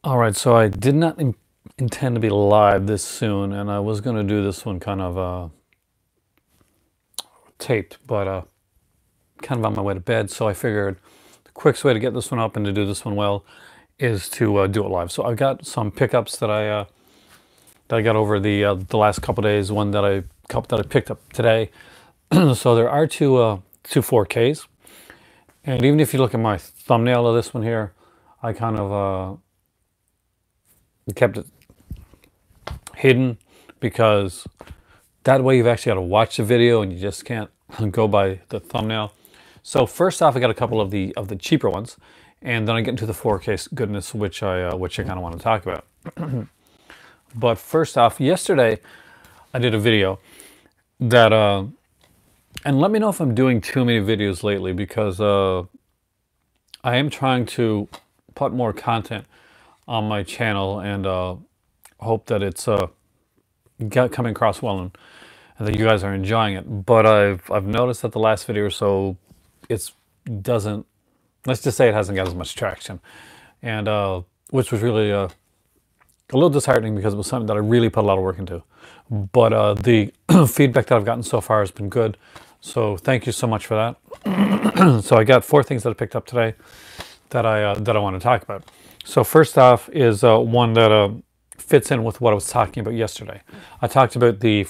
All right, so I did not intend to be live this soon, and I was going to do this one kind of taped, but kind of on my way to bed. So I figured the quickest way to get this one up and to do this one well is to do it live. So I've got some pickups that I got over the last couple days. One that I picked up today. So there are two 4Ks, and even if you look at my thumbnail of this one here, I kind of kept it hidden because that way you've actually got to watch the video and you just can't go by the thumbnail. So first off, I got a couple of the cheaper ones, and then I get into the 4K goodness, which I kind of want to talk about. But first off, yesterday I did a video that and let me know if I'm doing too many videos lately, because I am trying to put more content on my channel, and hope that it's coming across well, and that you guys are enjoying it. But I've noticed that the last video or so, it's doesn't, let's just say it hasn't got as much traction, and which was really a little disheartening, because it was something that I really put a lot of work into. But the feedback that I've gotten so far has been good, so thank you so much for that. So I got 4 things that I picked up today that I want to talk about. So first off is one that fits in with what I was talking about yesterday. I talked about the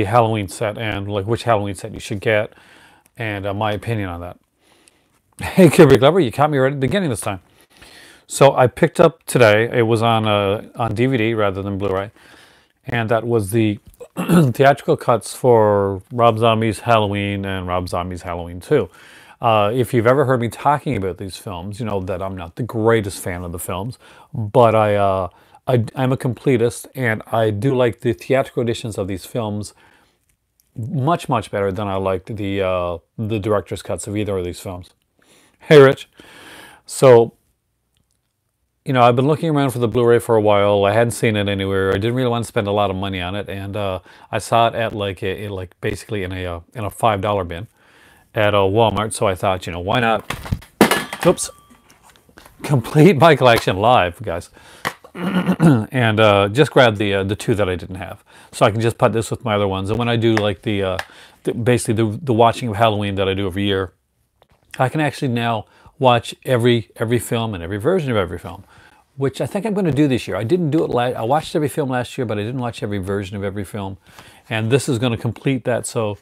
Halloween set, and like which Halloween set you should get, and my opinion on that. Hey, Kirby Glover, you caught me right at the beginning this time. So I picked up today. It was on DVD rather than Blu-ray, and that was the theatrical cuts for Rob Zombie's Halloween and Rob Zombie's Halloween 2. If you've ever heard me talking about these films, you know that I'm not the greatest fan of the films, but I'm a completist, and I do like the theatrical editions of these films much, much better than I liked the director's cuts of either of these films. Hey, Rich. So, you know, I've been looking around for the Blu-ray for a while. I hadn't seen it anywhere. I didn't really want to spend a lot of money on it, and I saw it at like basically in a $5 bin at Walmart. So I thought, you know, why not? Oops, complete my collection live, guys, and just grab the 2 that I didn't have, so I can just put this with my other ones. And when I do like basically the watching of Halloween that I do every year, I can actually now watch every film and every version of every film, which I think I'm going to do this year. I didn't do it I watched every film last year, but I didn't watch every version of every film, and this is going to complete that. So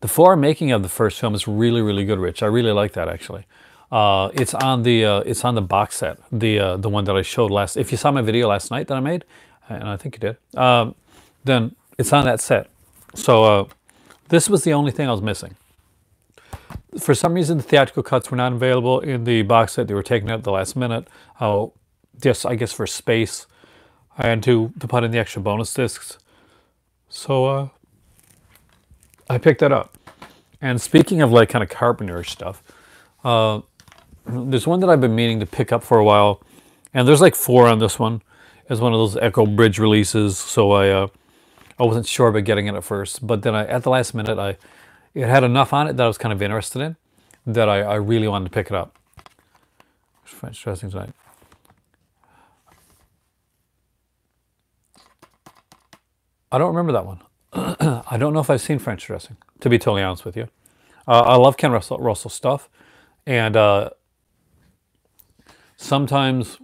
the fore making of the first film is really, really good, Rich. I really like that, actually. It's on the box set, the one that I showed last. If you saw my video last night that I made, and I think you did, then it's on that set. So this was the only thing I was missing. For some reason, the theatrical cuts were not available in the box set. They were taken out at the last minute. Just, I guess, for space, I had to put in the extra bonus discs. So I picked that up. And speaking of like kind of Carpenter stuff, there's one that I've been meaning to pick up for a while, and there's like 4 on this one. It's one of those Echo Bridge releases, so I wasn't sure about getting it at first, but then at the last minute, it had enough on it that I was kind of interested in, that I really wanted to pick it up. French dressing tonight. I don't remember that one. I don't know if I've seen French dressing, to be totally honest with you. I love Ken Russell stuff, and sometimes,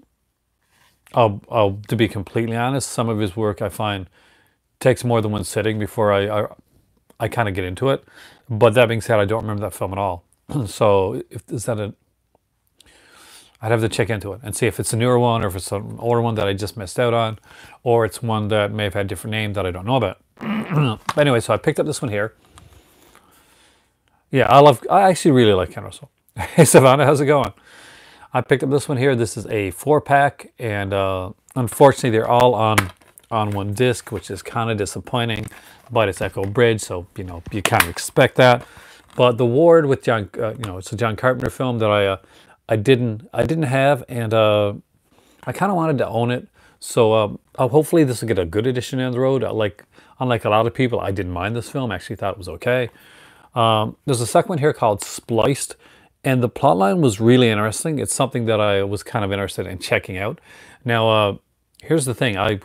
to be completely honest, some of his work I find takes more than one sitting before I kind of get into it. But that being said, I don't remember that film at all. So I'd have to check into it and see if it's a newer one, or if it's an older one that I just missed out on, or it's one that may have had a different name that I don't know about. But anyway, so I picked up this one here. Yeah, I actually really like Ken Russell. Hey, Savannah, how's it going? I picked up this one here. This is a 4-pack, and unfortunately, they're all on one disc, which is kind of disappointing. But it's Echo Bridge, so you know you kind of expect that. But the Ward with John, you know, it's a John Carpenter film that I didn't have, and I kind of wanted to own it. So hopefully this will get a good edition down the road. Unlike a lot of people, I didn't mind this film. I actually thought it was okay. There's a second one here called Spliced, And the plot line was really interesting. It's something that I was kind of interested in checking out. Now, here's the thing. I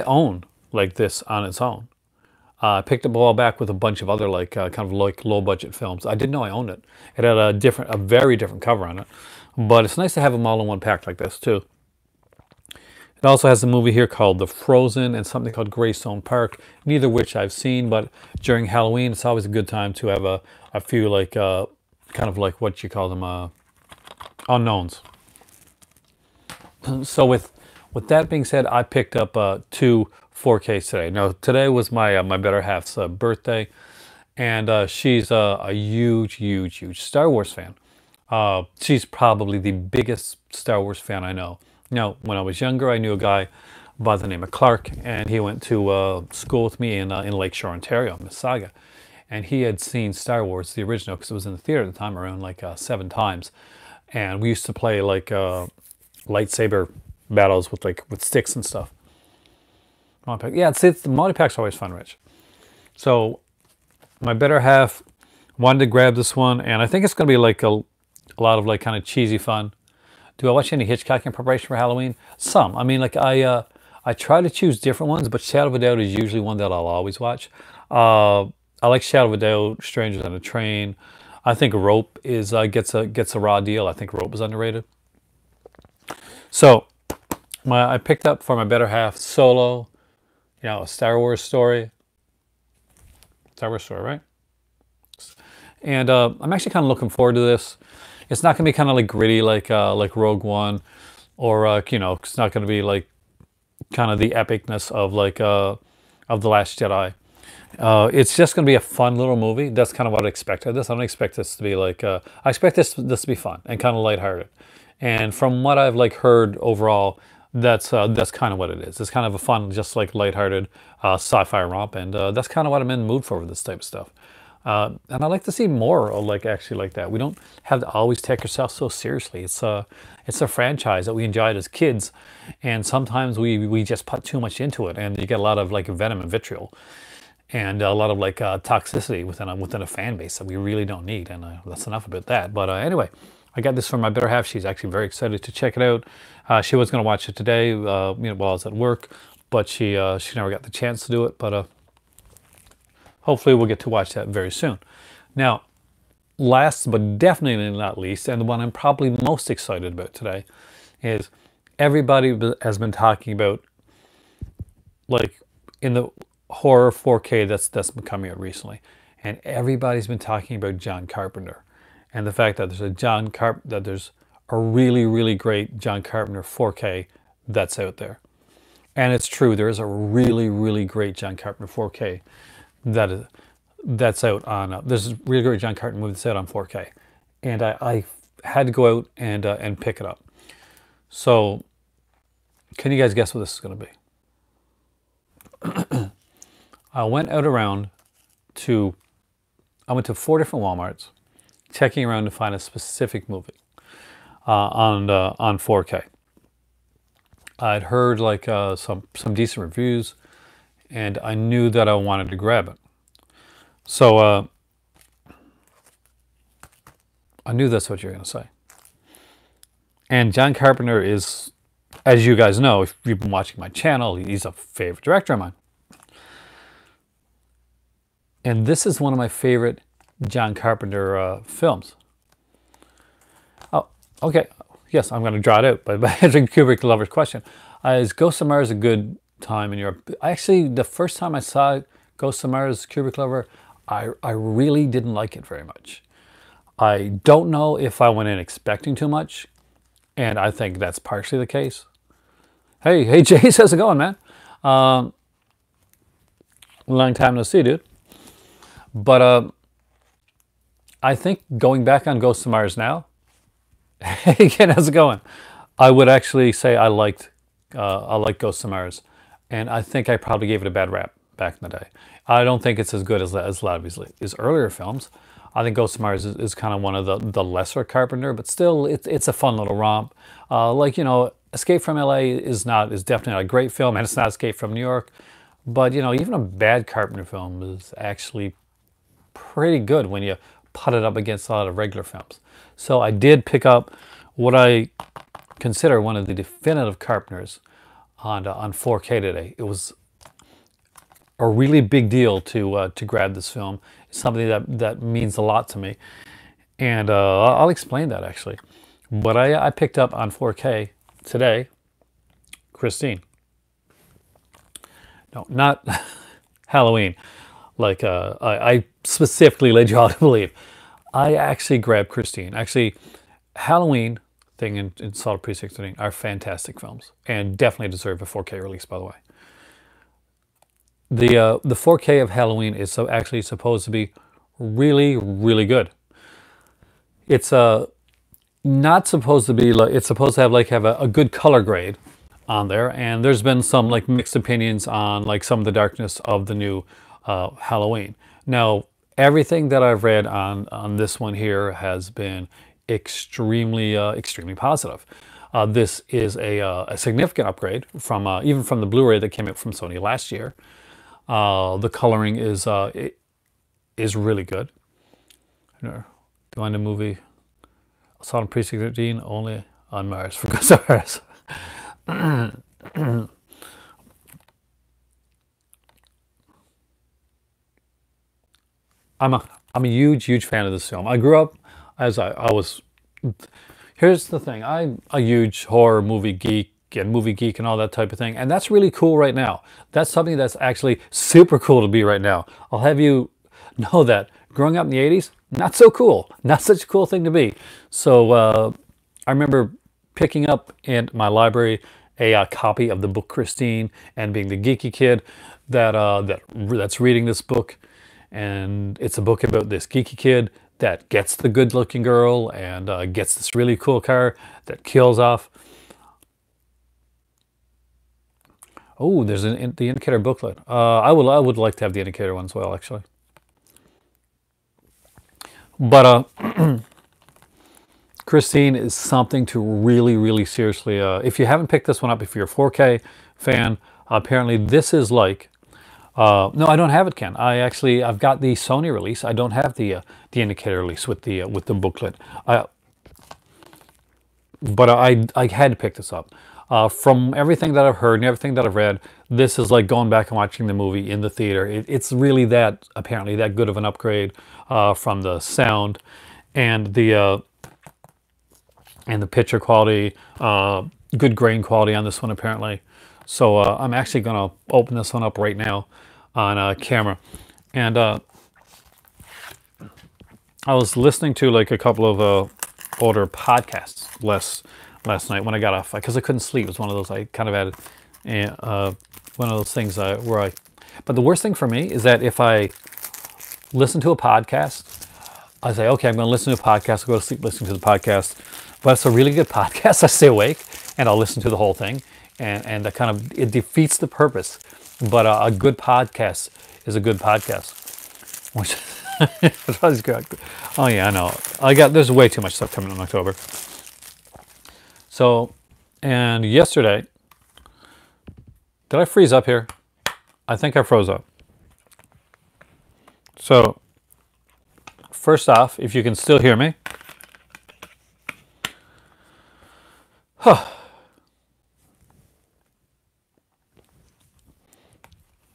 own like this on its own. I picked up a while back with a bunch of other like kind of like low budget films. I didn't know I owned it. It had a very different cover on it, but it's nice to have them all in one pack like this too. It also has a movie here called The Frozen and something called Greystone Park, neither of which I've seen, but during Halloween, it's always a good time to have a few like, kind of like what you call them, unknowns. So with that being said, I picked up two 4Ks today. Now, today was my better half's birthday, and she's a huge Star Wars fan. She's probably the biggest Star Wars fan I know. Now, when I was younger, I knew a guy by the name of Clark, and he went to school with me in Lakeshore, Ontario, Mississauga. And he had seen Star Wars, the original, because it was in the theater at the time, around like 7 times. And we used to play like lightsaber battles with sticks and stuff. Yeah, it's the multi-pack's always fun, Rich. So my better half wanted to grab this one, and I think it's going to be like a lot of like kind of cheesy fun. Do I watch any Hitchcock in preparation for Halloween? Some. I mean, like I try to choose different ones, but Shadow of a Doubt is usually one that I'll always watch. I like Shadow of a Doubt, Strangers on a Train. I think Rope is gets a raw deal. I think Rope is underrated. So I picked up for my better half Solo, a Star Wars story. Star Wars story, right? And I'm actually kind of looking forward to this. It's not going to be kind of like gritty like Rogue One, or it's not going to be like kind of the epicness of like of The Last Jedi. It's just going to be a fun little movie. That's kind of what I expected. I don't expect this to be like I expect this to be fun and kind of lighthearted. And from what I've like heard overall, that's kind of what it is. It's kind of a fun, just like lighthearted sci-fi romp, and that's kind of what I'm in the mood for with this type of stuff. And I like to see more of like actually like that. We don't have to always take ourselves so seriously. It's a franchise that we enjoyed as kids, and sometimes we just put too much into it, and you get a lot of like venom and vitriol, and a lot of like toxicity within a fan base that we really don't need. And that's enough about that. But anyway, I got this from my better half. She's actually very excited to check it out. She was going to watch it today, while I was at work, but she never got the chance to do it. But hopefully we'll get to watch that very soon. Now, last but definitely not least, and the one I'm probably most excited about today, is everybody has been talking about, like, in the horror 4K that's been coming out recently, and everybody's been talking about John Carpenter, and the fact that there's a really great John Carpenter 4K that's out there. And it's true, there is a really great John Carpenter 4K that's out on. There's a really great John Carpenter movie that's out on 4K, and I had to go out and pick it up. So, can you guys guess what this is going to be? I went to 4 different Walmarts, checking around to find a specific movie on 4K. I'd heard like some decent reviews, and I knew that I wanted to grab it. So I knew that's what you're going to say. And John Carpenter is, as you guys know, if you've been watching my channel, he's a favorite director of mine. And this is one of my favorite John Carpenter films. Oh, okay. Yes, I'm going to draw it out by answering Kubrick Lover's question. Is Ghost of Mars a good time in Europe? Actually, the first time I saw Ghost of Mars, Kubrick Lover, I really didn't like it very much. I don't know if I went in expecting too much, and I think that's partially the case. Hey Jace, how's it going, man? Long time no see, dude. But I think going back on Ghost of Mars now, hey again, how's it going? I would actually say I liked Ghost of Mars, and I think I probably gave it a bad rap back in the day. I don't think it's as good as a lot of his earlier films. I think Ghost of Mars is kind of one of the lesser Carpenter, but still it's a fun little romp. Escape from LA is definitely not a great film, and it's not Escape from New York. But even a bad Carpenter film is actually pretty good when you putted up against a lot of regular films. So I did pick up what I consider one of the definitive Carpenters on 4K today. It was a really big deal to grab this film. It's something that means a lot to me, and I'll explain that actually. But I picked up on 4K today, Christine. No, not Halloween. Like I specifically led you all to believe. I actually grabbed Christine. Actually, Halloween thing and Solid Precinct 13 are fantastic films and definitely deserve a 4K release, by the way. The 4K of Halloween is actually supposed to be really, really good. It's not supposed to be like, it's supposed to have a good color grade on there, and there's been some like mixed opinions on like some of the darkness of the new Halloween. Now, everything that I've read on this one here has been extremely positive. This is a significant upgrade from even from the Blu-ray that came out from Sony last year. The coloring is really good. Find a movie, Salem Precinct 13, only on Mars for good stars. I'm a huge fan of this film. I grew up as I was. Here's the thing: I'm a huge horror movie geek and movie geek and all that type of thing, and that's really cool right now. That's something that's actually super cool to be right now. I'll have you know that growing up in the '80s, not so cool, not such a cool thing to be. So I remember picking up in my library a copy of the book Christine, and being the geeky kid that's reading this book. And it's a book about this geeky kid that gets the good-looking girl and gets this really cool car that kills off. Oh, there's the indicator booklet. I would like to have the indicator one as well, actually. But Christine is something to really seriously. If you haven't picked this one up, if you're a 4K fan, apparently this is like. No, I don't have it, Ken. I've got the Sony release. I don't have the indicator release with the booklet. But I had to pick this up. From everything that I've heard and everything that I've read, this is like going back and watching the movie in the theater. It's really apparently that good of an upgrade from the sound and the picture quality, good grain quality on this one apparently. So I'm actually going to open this one up right now on camera. And I was listening to like a couple of older podcasts last night when I got off, because I couldn't sleep. It was one of those, I kind of had one of those things where but the worst thing for me is that if I listen to a podcast, I say, okay, I'm going to listen to a podcast, I'll go to sleep listening to the podcast. But it's a really good podcast, I stay awake and I'll listen to the whole thing. And it defeats the purpose. But a good podcast is a good podcast. Oh yeah, I know. There's way too much stuff coming in October. So, and yesterday, did I freeze up here? I think I froze up. So, first off, if you can still hear me.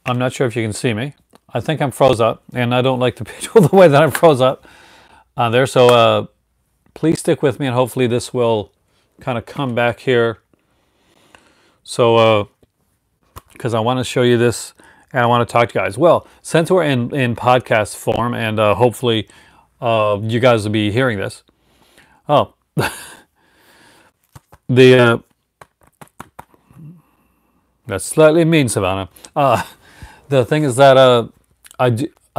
I'm not sure if you can see me. I think I'm froze up, and I don't like the picture the way that I'm froze up on there. So please stick with me, and hopefully this will kind of come back here. So, because I want to show you this, and I want to talk to you guys. Well, since we're in podcast form, and hopefully you guys will be hearing this. Oh, that's slightly mean, Savannah. The thing is that I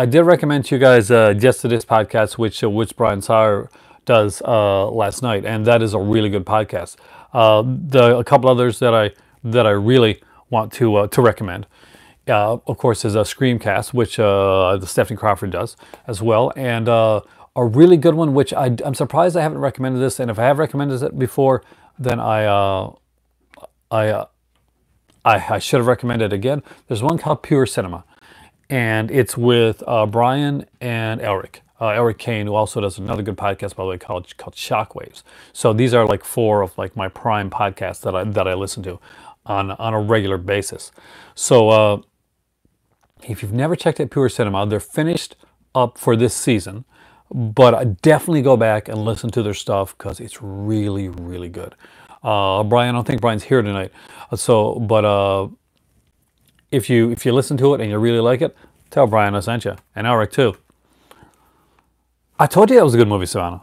did recommend to you guys yesterday's podcast, which Brian Saar does last night, and that is a really good podcast. A couple others that I really want to recommend, of course, is a Screamcast, which the Stephanie Crawford does as well, and a really good one, which I'm surprised I haven't recommended this, and if I have recommended it before, then I should have recommended it again. There's one called Pure Cinema, and it's with Brian and Elric. Eric Kane, who also does another good podcast, by the way, called Shockwaves. So these are like 4 of like my prime podcasts that I listen to on a regular basis. So if you've never checked out Pure Cinema, they're finished up for this season, but I definitely go back and listen to their stuff because it's really, really good. Brian, I don't think Brian's here tonight, but if you listen to it and you really like it, tell Brian I sent you, and Eric too. I told you that was a good movie, Savannah.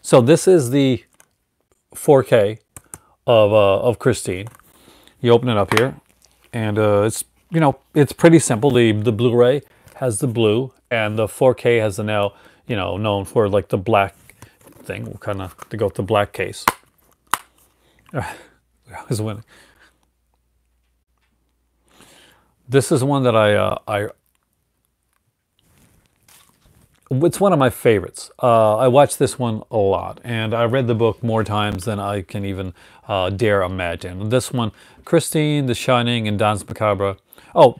So this is the 4K of Christine. You open it up here, and it's it's pretty simple. The Blu-ray has the blue, and the 4K has the now known for like the black thing. We'll kind of to go with the black case. I was winning. This is one that it's one of my favorites. I watched this one a lot, and I read the book more times than I can even dare imagine. This one, Christine, The Shining, and Danse Macabre. Oh,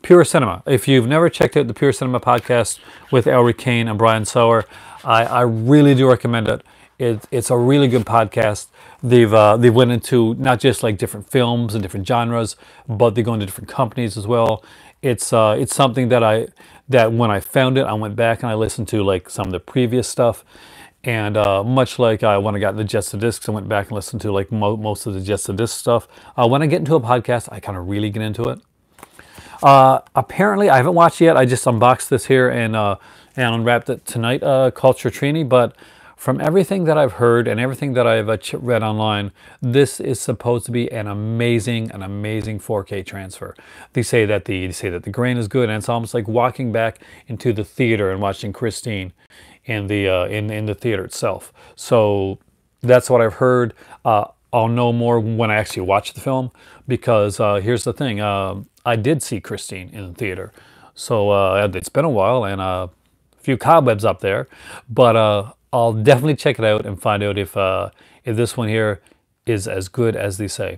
Pure Cinema. If you've never checked out the Pure Cinema podcast with Elric Kane and Brian Sauer, I really do recommend it. It's a really good podcast. They went into not just like different films and different genres, but they go into different companies as well. It's something that when I found it, I went back and I listened to like some of the previous stuff, and much like when I got the Jets to Discs, I went back and listened to like most of the Jets to Discs stuff. When I get into a podcast, I kind of really get into it. Apparently, I haven't watched it yet. I just unboxed this here and unwrapped it tonight, Culture Trini. But from everything that I've heard and everything that I've read online, this is supposed to be an amazing 4K transfer. They say that the grain is good, and it's almost like walking back into the theater and watching Christine in the theater itself. So that's what I've heard. I'll know more when I actually watch the film, because here's the thing. I did see Christine in the theater. So it's been a while and a few cobwebs up there, but I'll definitely check it out and find out if this one here is as good as they say.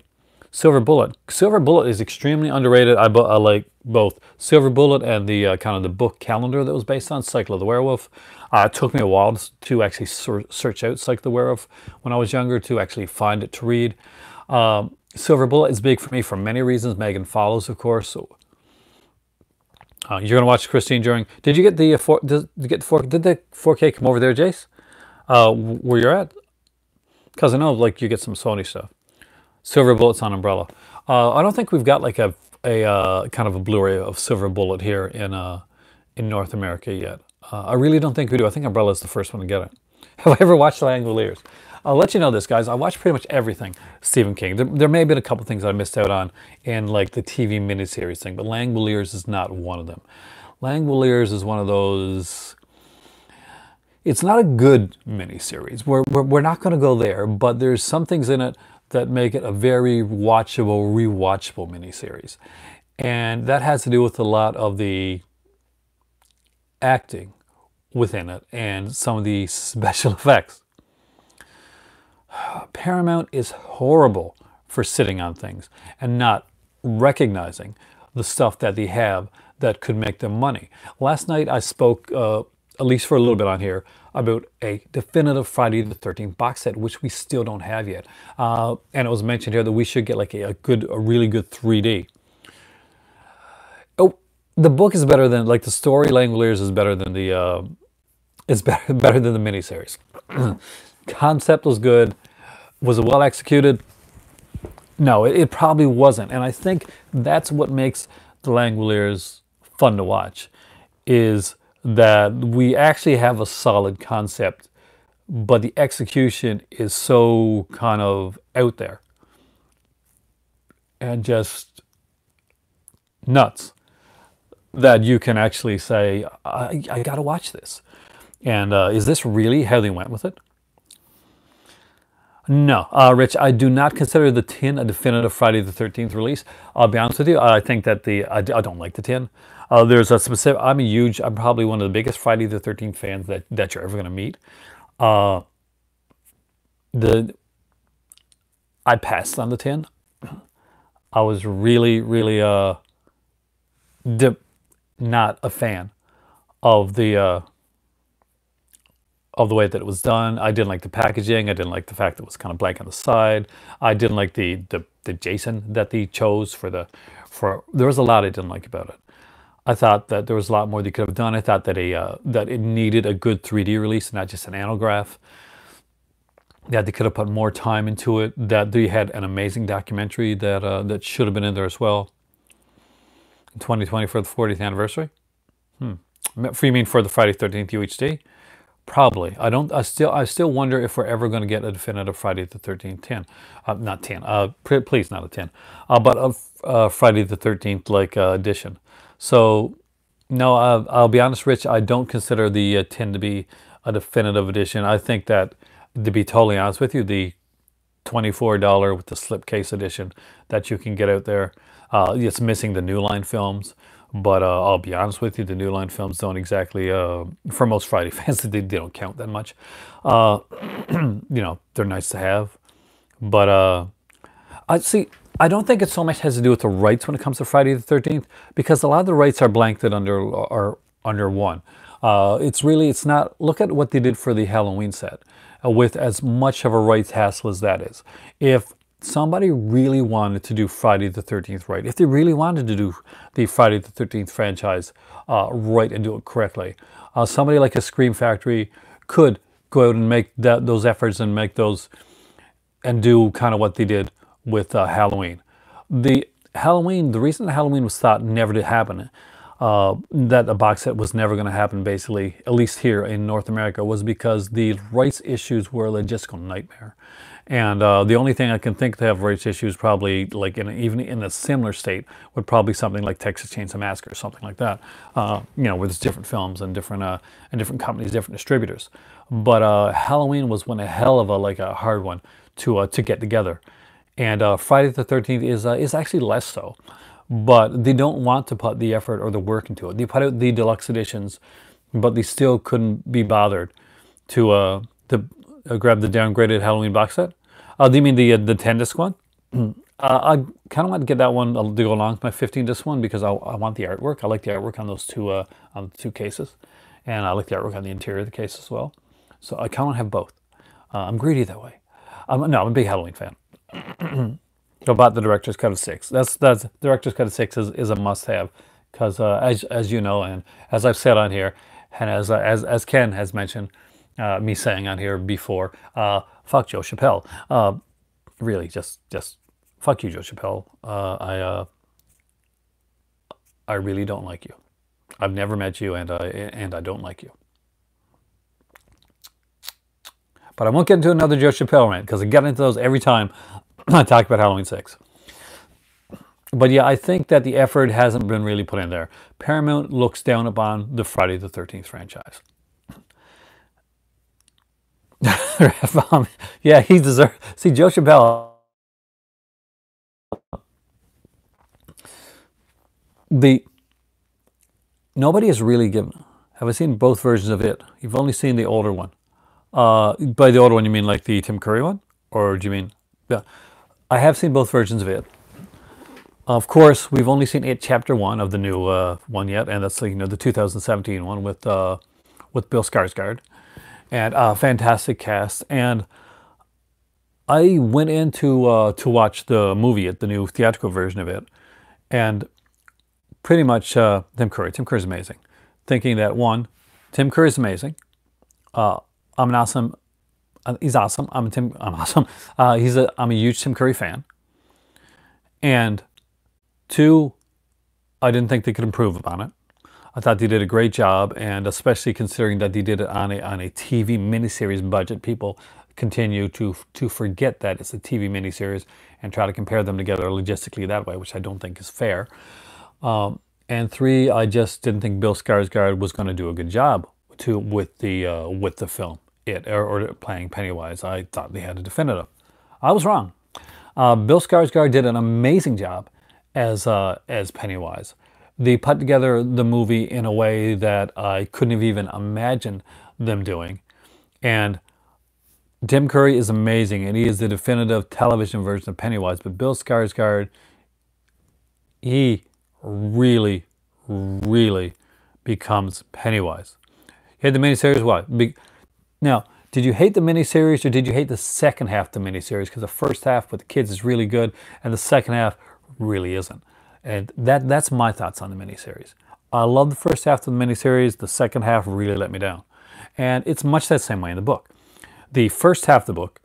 Silver Bullet. Silver Bullet is extremely underrated. I like both Silver Bullet and the kind of the book calendar that was based on Cycle of the Werewolf. It took me a while to actually search out Cycle of the Werewolf when I was younger, to actually find it to read. Silver Bullet is big for me for many reasons. Megan Follows, of course. So, you're gonna watch Christine during. Did you get the Did the 4K come over there, Jace? Where you're at? Because I know like you get some Sony stuff. Silver Bullet's on Umbrella. I don't think we've got like a kind of a Blu-ray of Silver Bullet here in North America yet. I really don't think we do. I think Umbrella's the first one to get it. Have I ever watched Langoliers? I'll let you know this, guys. I watched pretty much everything Stephen King. There may have been a couple things I missed out on in like the TV miniseries thing, but Langoliers is not one of them. Langoliers is one of those. It's not a good miniseries. We're not going to go there, but there's some things in it that make it a very watchable, rewatchable miniseries, and that has to do with a lot of the acting within it and some of the special effects. Paramount is horrible for sitting on things and not recognizing the stuff that they have that could make them money. Last night I spoke, at least for a little bit on here, about a definitive Friday the 13th box set, which we still don't have yet. And it was mentioned here that we should get like a really good 3D. Oh, the book is better than, like the story, Langoliers is better than the, better than the miniseries. Concept was good. Was it well executed? No, it probably wasn't. And I think that's what makes the Langoliers fun to watch, is that we actually have a solid concept, but the execution is so kind of out there and just nuts that you can actually say, I got to watch this. And is this really how they went with it? No, Rich, I do not consider the tin a definitive Friday the 13th release. I'll be honest with you. I think that I don't like the tin. There's a specific, I'm probably one of the biggest Friday the 13th fans that you're ever going to meet. I passed on the tin. I was really, really not a fan of the of the way that it was done. I didn't like the packaging. I didn't like the fact that it was kind of blank on the side. I didn't like the Jason that they chose for. There was a lot I didn't like about it. I thought that there was a lot more they could have done. I thought that that it needed a good 3D release, not just an anograph. That they could have put more time into it. That they had an amazing documentary that should have been in there as well. In 2020 for the 40th anniversary. You mean for the Friday 13th UHD? Probably. I don't. I still wonder if we're ever going to get a definitive Friday the 13th 10. Not 10. Please, not a 10. But a Friday the 13th edition. So no, I'll be honest, Rich. I don't consider the 10 to be a definitive edition. I think that, to be totally honest with you, the $24 with the slipcase edition that you can get out there, it's missing the New Line films. But I'll be honest with you, the New Line films don't exactly, for most Friday fans, they don't count that much. They're nice to have. But I don't think it so much has to do with the rights when it comes to Friday the 13th, because a lot of the rights are blanketed under one. It's not, look at what they did for the Halloween set, with as much of a rights hassle as that is. If somebody really wanted to do Friday the 13th right, if they really wanted to do the Friday the 13th franchise right and do it correctly, somebody like a Scream Factory could go out and make those efforts and make those and do kind of what they did with Halloween. The reason Halloween was thought never to happen, that the box set was never going to happen, basically, at least here in North America, was because the rights issues were a logistical nightmare. And the only thing I can think to have rights issues, probably like even in a similar state, would probably something like Texas Chainsaw Massacre or something like that. Where there's different films and different companies, different distributors. But Halloween was a hell of a hard one to get together. And Friday the 13th is actually less so. But they don't want to put the effort or the work into it. They put out the deluxe editions, but they still couldn't be bothered to grab the downgraded Halloween box set. Do you mean the 10 disc one? I kind of want to get that one to go along with my 15 disc one, because I want the artwork. I like the artwork on those two cases, and I like the artwork on the interior of the case as well. So I kind of want to have both. I'm greedy that way. I'm a big Halloween fan. So about the director's cut of 6. That's director's cut of 6 is a must-have, because as you know, and as I've said on here, and as Ken has mentioned, me saying on here before, fuck Joe Chappelle. Really, just fuck you, Joe Chappelle. I really don't like you. I've never met you, and I don't like you. But I won't get into another Joe Chappelle rant, because I get into those every time I talk about Halloween 6. But yeah, I think that the effort hasn't been really put in there. Paramount looks down upon the Friday the 13th franchise. Yeah, he deserves. See, Joe Chappelle. Nobody has really given. Have I seen both versions of it? You've only seen the older one. By the older one, you mean like the Tim Curry one, or do you mean? Yeah, I have seen both versions of it. Of course, we've only seen it Chapter 1 of the new one yet, and that's the 2017 one with Bill Skarsgård. And fantastic cast. And I went in to watch the movie, the new theatrical version of it, and pretty much Tim Curry's amazing. Thinking that, one, Tim Curry's amazing. I'm an awesome. He's awesome. I'm awesome. I'm a huge Tim Curry fan. And two, I didn't think they could improve upon it. I thought they did a great job, and especially considering that they did it on a TV miniseries budget, people continue to forget that it's a TV miniseries and try to compare them together logistically that way, which I don't think is fair. And three, I just didn't think Bill Skarsgård was going to do a good job with the film, or playing Pennywise. I thought they had a definitive. I was wrong. Bill Skarsgård did an amazing job as Pennywise. They put together the movie in a way that I couldn't have even imagined them doing. And Tim Curry is amazing, and he is the definitive television version of Pennywise. But Bill Skarsgård, he really, really becomes Pennywise. He had the miniseries, what? Now, did you hate the miniseries or did you hate the second half of the miniseries? Because the first half with the kids is really good, and the second half really isn't. And that's my thoughts on the miniseries. I love the first half of the miniseries. The second half really let me down, and it's much that same way in the book. The first half of the book,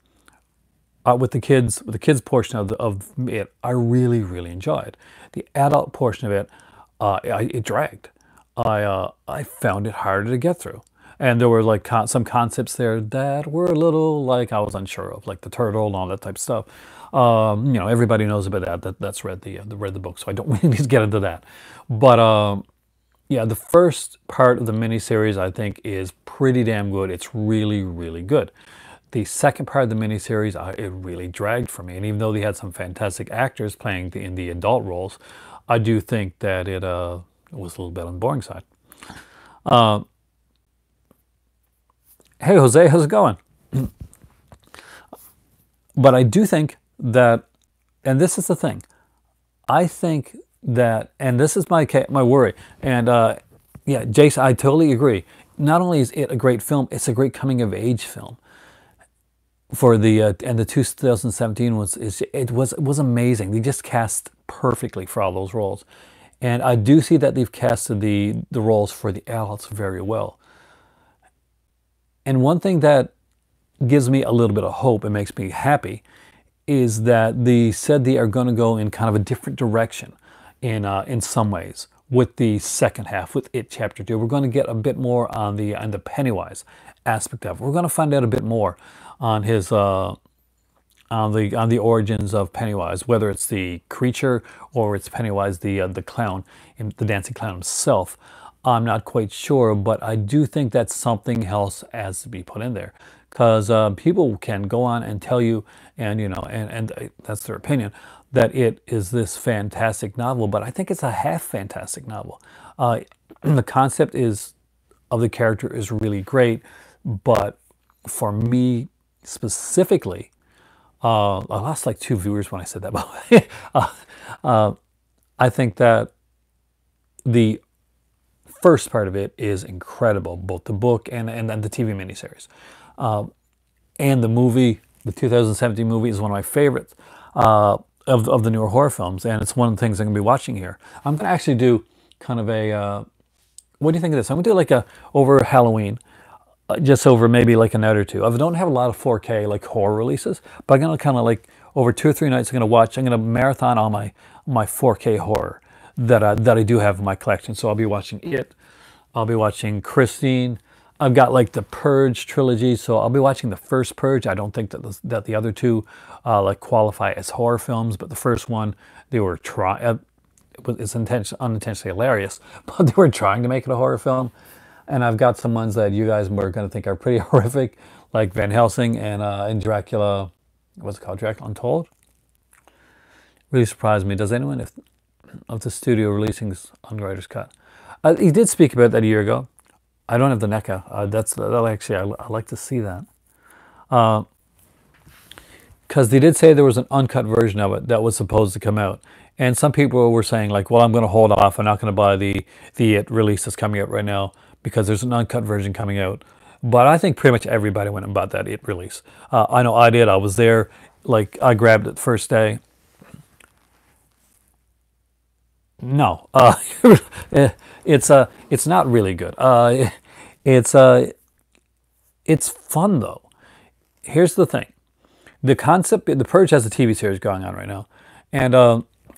with the kids portion of it, I really enjoyed. The adult portion of it, it dragged. I found it harder to get through, and there were like some concepts there that were a little like I was unsure of, like the turtle and all that type of stuff. Everybody knows about that's read the book, so I don't really need to get into that. But yeah, the first part of the miniseries I think is pretty damn good. It's really good. The second part of the miniseries, it really dragged for me. And even though they had some fantastic actors playing in the adult roles, I do think that it was a little bit on the boring side. Hey, Jose, how's it going? But I do think that, and this is the thing, I think that, and this is my worry, and yeah, Jason, I totally agree. Not only is it a great film, it's a great coming of age film. For the and the 2017 was amazing. They just cast perfectly for all those roles, and I do see that they've casted the roles for the adults very well. And one thing that gives me a little bit of hope and makes me happy is that they said they are going to go in kind of a different direction in some ways with the second half, with It Chapter 2. We're going to get a bit more on the Pennywise aspect of it. We're going to find out a bit more on his on the origins of Pennywise, whether it's the creature or it's Pennywise the clown, the dancing clown himself. I'm not quite sure, but I do think that something else has to be put in there, because people can go on and tell you, and and that's their opinion, that it is this fantastic novel, but I think it's a half fantastic novel. The concept of the character is really great, but for me specifically, I lost like 2 viewers when I said that, by the way. I think that the first part of it is incredible, both the book and the TV miniseries. And the movie, the 2017 movie, is one of my favorites of the newer horror films, and it's one of the things I'm going to be watching here. I'm going to actually do kind of a, what do you think of this? I'm going to do like over Halloween, just over maybe like a night or two. I don't have a lot of 4K like horror releases, but I'm going to kind of like over 2 or 3 nights I'm going to marathon all my 4K horror that I do have in my collection. So I'll be watching it. I'll be watching Christine. I've got like the Purge trilogy, so I'll be watching the first Purge. I don't think that the other two like qualify as horror films, but the first one, they were it's unintentionally hilarious, but they were trying to make it a horror film. And I've got some ones that you guys are going to think are pretty horrific, like Van Helsing and Dracula. What's it called? Dracula Untold. Really surprised me. Does anyone of the studio releasing this on writer's cut? He did speak about that a year ago. I don't have the NECA. That actually, I like to see that. Because they did say there was an uncut version of it that was supposed to come out. And some people were saying like, well, I'm going to hold off. I'm not going to buy the It release that's coming out right now because there's an uncut version coming out. But I think pretty much everybody went and bought that It release. I know I did. I was there. Like, I grabbed it the first day. No, it's not really good. It's fun though. Here's the thing: the concept, the Purge has a TV series going on right now, and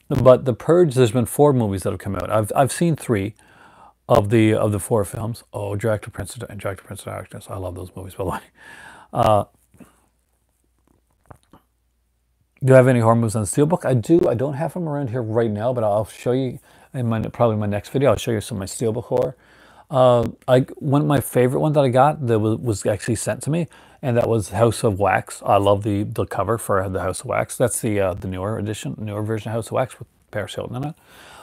but the Purge, there's been 4 movies that have come out. I've seen 3 of the 4 films. Oh, Dracula Prince of Darkness. I love those movies, by the way. Do I have any horror movies on Steelbook? I do. I don't have them around here right now, but I'll show you in probably my next video. I'll show you some of my Steelbook horror. One of my favorite ones that I got that was actually sent to me, and that was House of Wax. I love the cover for the House of Wax. That's the newer version of House of Wax with Paris Hilton in it.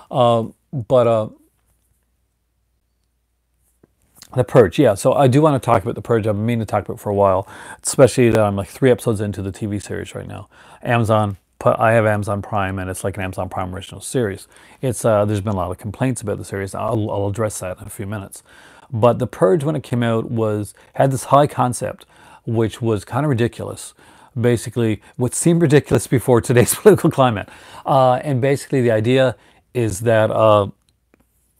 But the Purge, yeah. So I do want to talk about the Purge. I've been meaning to talk about it for a while, especially that I'm like 3 episodes into the TV series right now. I have Amazon Prime, and it's like an Amazon Prime original series. It's there's been a lot of complaints about the series. I'll address that in a few minutes. But The Purge, when it came out, was had this high concept, which was kind of ridiculous. Basically, what seemed ridiculous before today's political climate, and basically the idea is that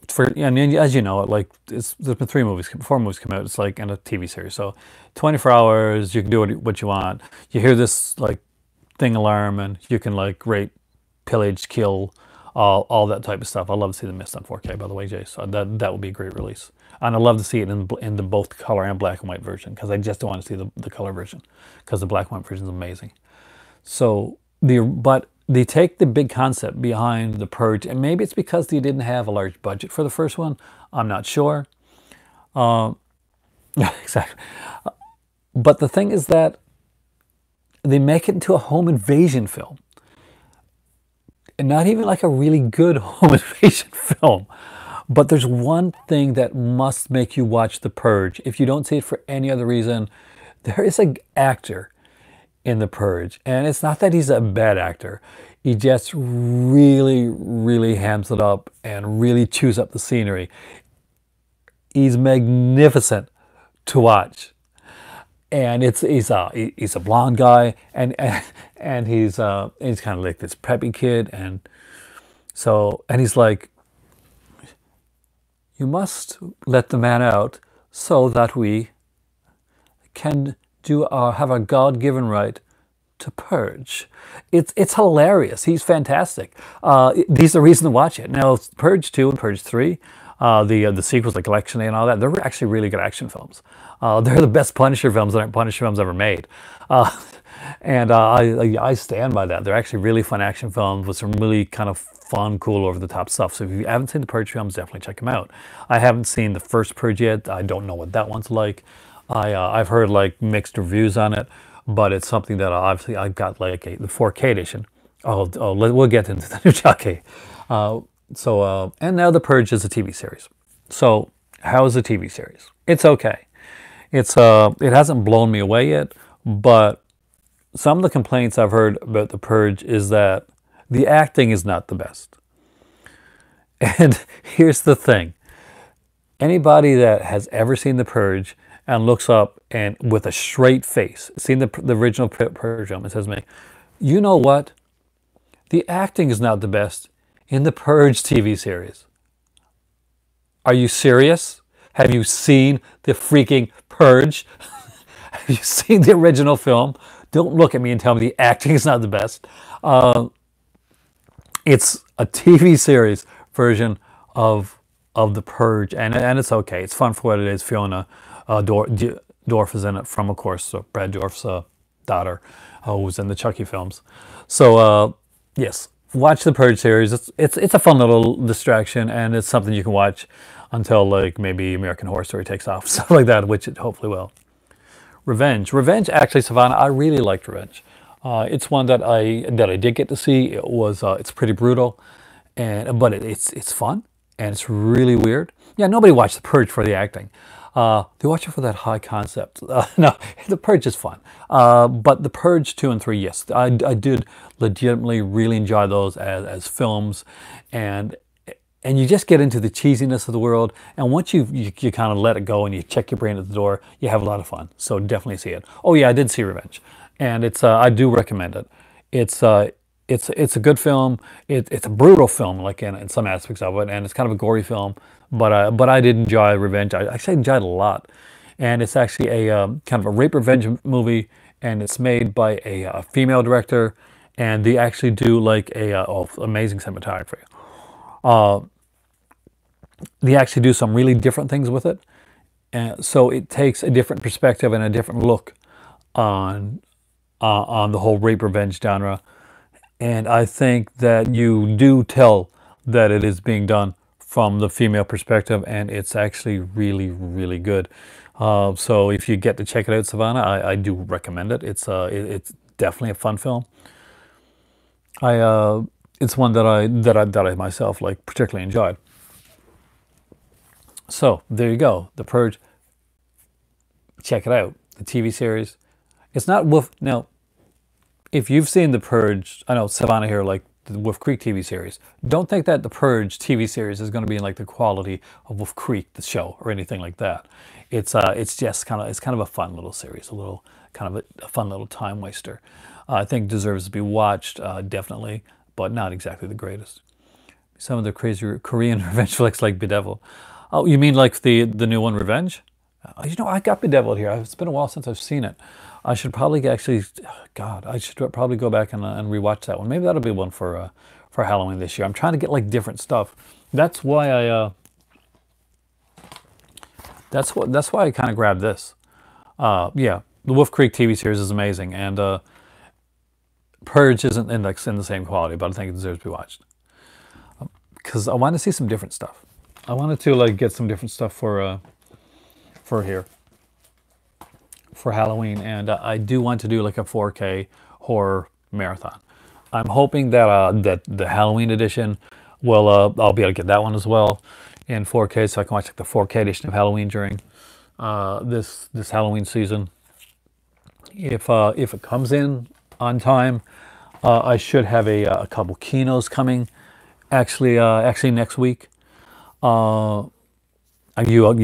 for and as you know, like there's been 3 movies, 4 movies come out. It's like in a TV series, so 24 hours you can do what you want. You hear this like thing alarm, and you can like rape, pillage, kill, all that type of stuff. I love to see The Mist on 4K, by the way, Jay. So that would be a great release, and I love to see it in the both color and black and white version, because I just don't want to see the color version, because the black and white version is amazing. So but they take the big concept behind The Purge, and maybe it's because they didn't have a large budget for the first one. I'm not sure. Exactly. But the thing is that they make it into a home invasion film, and not even like a really good home invasion film. But there's one thing that must make you watch The Purge. If you don't see it for any other reason, there is an actor in The Purge, and it's not that he's a bad actor. He just really, really hams it up and really chews up the scenery. He's magnificent to watch, and he's a blonde guy, and he's kind of like this preppy kid, and he's like, you must let the man out so that we can have a God-given right to purge. It's hilarious. He's fantastic. He's the reason to watch it. Now, Purge 2 and Purge 3, the sequels like Election Day and all that, they're actually really good action films. They're the best Punisher films that Punisher films ever made. And I stand by that. They're actually really fun action films with some really kind of fun, cool, over-the-top stuff. So if you haven't seen the Purge films, definitely check them out. I haven't seen the first Purge yet. I don't know what that one's like. I've heard like mixed reviews on it, but it's something that obviously I've got like the 4K edition. We'll get into the new jockey. And now The Purge is a TV series. So how is the TV series? It's okay. It hasn't blown me away yet, but some of the complaints I've heard about The Purge is that the acting is not the best. And here's the thing. Anybody that has ever seen The Purge and looks up and with a straight face, seen the original Purge film, it says to me, you know what? The acting is not the best in the Purge TV series. Are you serious? Have you seen the freaking Purge? Have you seen the original film? Don't look at me and tell me the acting is not the best. It's a TV series version of The Purge, and it's okay. It's fun for what it is. Fiona Dorff is in it, from, of course, Brad Dourif's daughter, who was in the Chucky films. So, yes, watch the Purge series. It's a fun little distraction, and it's something you can watch until like maybe American Horror Story takes off, stuff like that, which it hopefully will. Revenge, actually, Savannah, I really liked Revenge. It's one that I did get to see. It's pretty brutal, but it's fun, and it's really weird. Yeah, nobody watched The Purge for the acting. They watch it for that high concept. No, The Purge is fun. But The Purge 2 and 3, yes, I did legitimately really enjoy those as films, and you just get into the cheesiness of the world, and once you kind of let it go and you check your brain at the door, you have a lot of fun. So definitely see it. Oh yeah, I did see Revenge, and I do recommend it. It's a good film. It's a brutal film, like in some aspects of it, and it's kind of a gory film. But I did enjoy Revenge. I actually enjoyed it a lot, and it's actually a kind of a rape revenge movie, and it's made by a female director, and they actually do like amazing cinematography. They actually do some really different things with it, and so it takes a different perspective and a different look on the whole rape revenge genre. And I think that you do tell that it is being done from the female perspective, and it's actually really, really good. So if you get to check it out, Savannah, I do recommend it. It's definitely a fun film. It's one that I myself like particularly enjoyed. So there you go, The Purge. Check it out, the TV series. It's not Wolf. Now, if you've seen The Purge, I know Savannah here like the Wolf Creek TV series. Don't think that the Purge TV series is going to be in like the quality of Wolf Creek, the show, or anything like that. It's just kind of a fun little series, a little kind of a fun little time waster. I think deserves to be watched, definitely, but not exactly the greatest. Some of the crazy Korean revenge flicks like Bedevil. Oh, you mean like the new one, Revenge? You know, I got Bedeviled here. It's been a while since I've seen it. I should probably actually, God, I should probably go back and rewatch that one. Maybe that'll be one for Halloween this year. I'm trying to get like different stuff. That's why I kind of grabbed this. Yeah, the Wolf Creek TV series is amazing, and Purge isn't in the same quality, but I think it deserves to be watched because I want to see some different stuff. I wanted to like get some different stuff for here for Halloween, and I do want to do like a 4K horror marathon. I'm hoping that that the Halloween edition will I'll be able to get that one as well in 4K, so I can watch like the 4K edition of Halloween during this Halloween season. If it comes in on time, I should have a couple kinos coming. Actually next week. You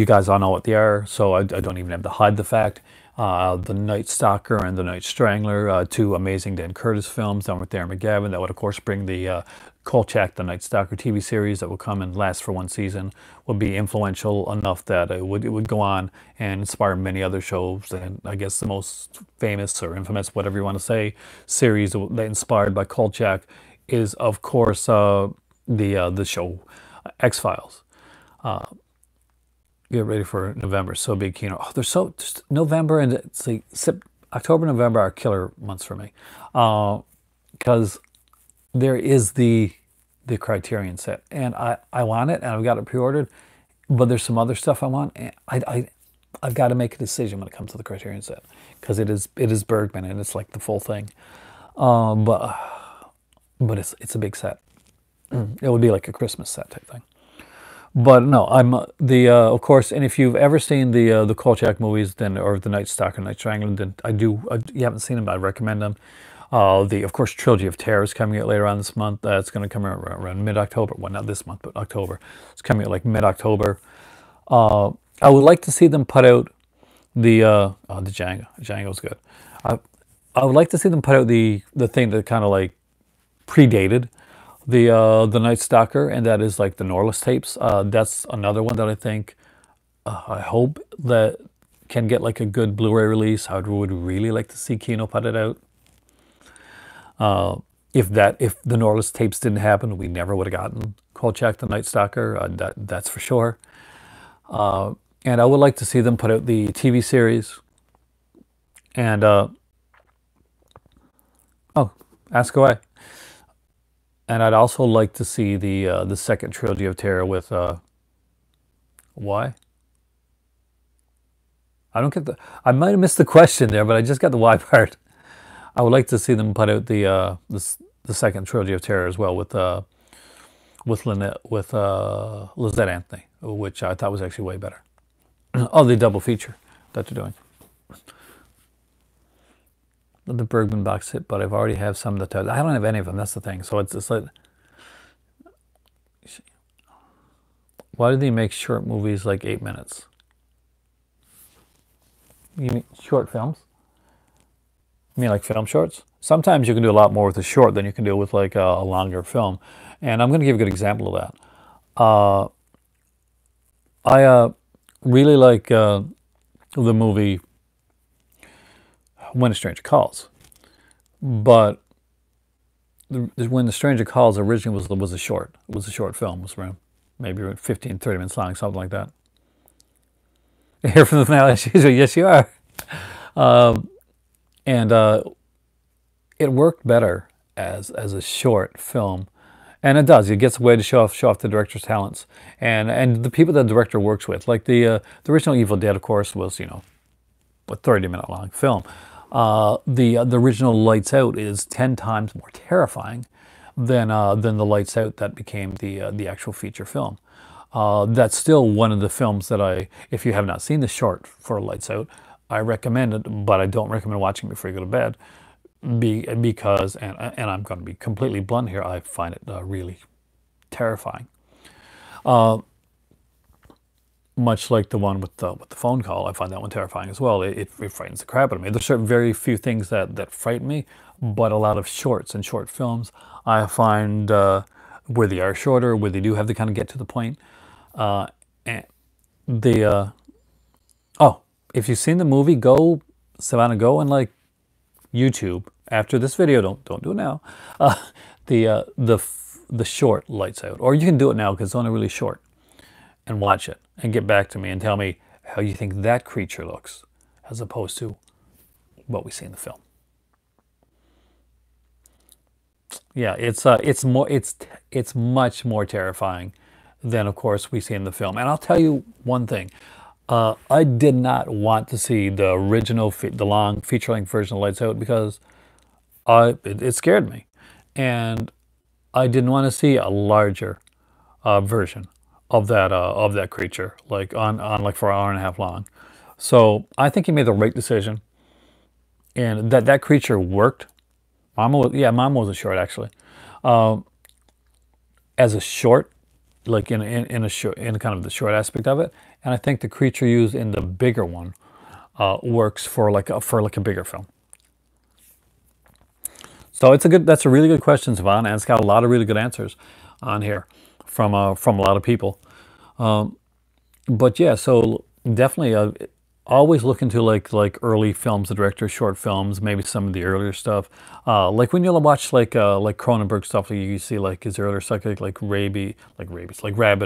guys all know what they are, so I don't even have to hide the fact. The Night Stalker and the Night Strangler, two amazing Dan Curtis films done with Darren McGavin. That would, of course, bring the Kolchak, the Night Stalker TV series that will come and last for one season, would be influential enough that it would go on and inspire many other shows. And I guess the most famous or infamous, whatever you want to say, series that inspired by Kolchak is, of course, the show X-Files. Get ready for November. So big kino. Oh, there's just November and it's like October, November are killer months for me, because there is the Criterion set, and I want it, and I've got it pre-ordered, but there's some other stuff I want, and I've got to make a decision when it comes to the Criterion set, because it is Bergman and it's like the full thing, but it's a big set. It would be like a Christmas set type thing. But no, I'm of course, and if you've ever seen the Kolchak movies, then, or the Night Stalker, Night Strangler, then you haven't seen them, I recommend them. Of course, Trilogy of Terror is coming out later on this month. It's going to come out around mid-October. Well, not this month, but October. It's coming out like mid-October. I would like to see them put out the Django. Django's good. I would like to see them put out the thing that kind of like predated the Night Stalker, and that is like the Norliss tapes. That's another one that I think I hope that can get like a good Blu-ray release. I would really like to see Kino put it out. If the Norliss tapes didn't happen, we never would have gotten Kolchak the Night Stalker. That's for sure. And I would like to see them put out the TV series. And oh, ask away. And I'd also like to see the second Trilogy of Terror with why? I don't get I might have missed the question there, but I just got the why part. I would like to see them put out the second Trilogy of Terror as well with Lizette Anthony, which I thought was actually way better. Oh, the double feature that they're doing. The Bergman box set, but I've already have some of the I don't have any of them. That's the thing. So it's like, why do they make short movies like 8 minutes? You mean short films? You mean like film shorts? Sometimes you can do a lot more with a short than you can do with like a longer film. And I'm going to give a good example of that. I really like the movie When a Stranger Calls, but When the Stranger Calls originally was a short. It was a short film. It was around maybe 15, 30 minutes long, something like that. Hear from the finale? Yes, you are. And it worked better as a short film, and it does. It gets a way to show off the director's talents and the people that the director works with. Like the original Evil Dead, of course, was a 30-minute long film. The original Lights Out is 10 times more terrifying than the Lights Out that became the actual feature film. That's still one of the films that if you have not seen the short for Lights Out, I recommend it, but I don't recommend watching it before you go to bed, because, and I'm going to be completely blunt here, I find it really terrifying. Much like the one with the phone call, I find that one terrifying as well. It frightens the crap out of me. There's certain very few things that frighten me, but a lot of shorts and short films I find where they are shorter, where they do have to kind of get to the point. And the oh, if you've seen the movie, go Savannah, go and like YouTube after this video. Don't do it now. Uh, the short Lights Out, or you can do it now because it's only really short, and watch it and get back to me and tell me how you think that creature looks as opposed to what we see in the film. Yeah, it's much more terrifying than, of course, we see in the film. And I'll tell you one thing: I did not want to see the original, the long feature-length version of Lights Out because it scared me, and I didn't want to see a larger version of that creature, like on like for an hour and a half long. So I think he made the right decision, and that creature worked. Mama was a short actually, as a short, like in a short, in kind of the short aspect of it. And I think the creature used in the bigger one works for like a bigger film. So that's a really good question, Savannah, and it's got a lot of really good answers on here from a lot of people. But yeah, so definitely always look into like early films, the director's short films, maybe some of the earlier stuff. Like when you'll watch like Cronenberg stuff, like you see like his earlier stuff like Rabbit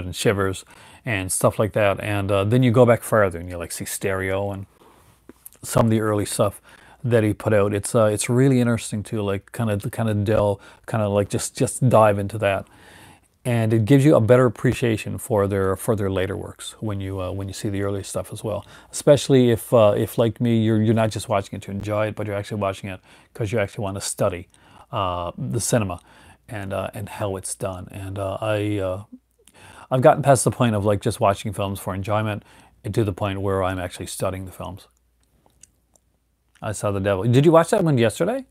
and Shivers and stuff like that. And then you go back further and you like see Stereo and some of the early stuff that he put out. It's really interesting to like kind of delve, kind of like just dive into that, and it gives you a better appreciation for their later works when you see the early stuff as well. Especially if like me, you're not just watching it to enjoy it, but you're actually watching it because you actually want to study the cinema and how it's done. And I've gotten past the point of like just watching films for enjoyment, and to the point where I'm actually studying the films. I saw The Devil. Did you watch that one yesterday?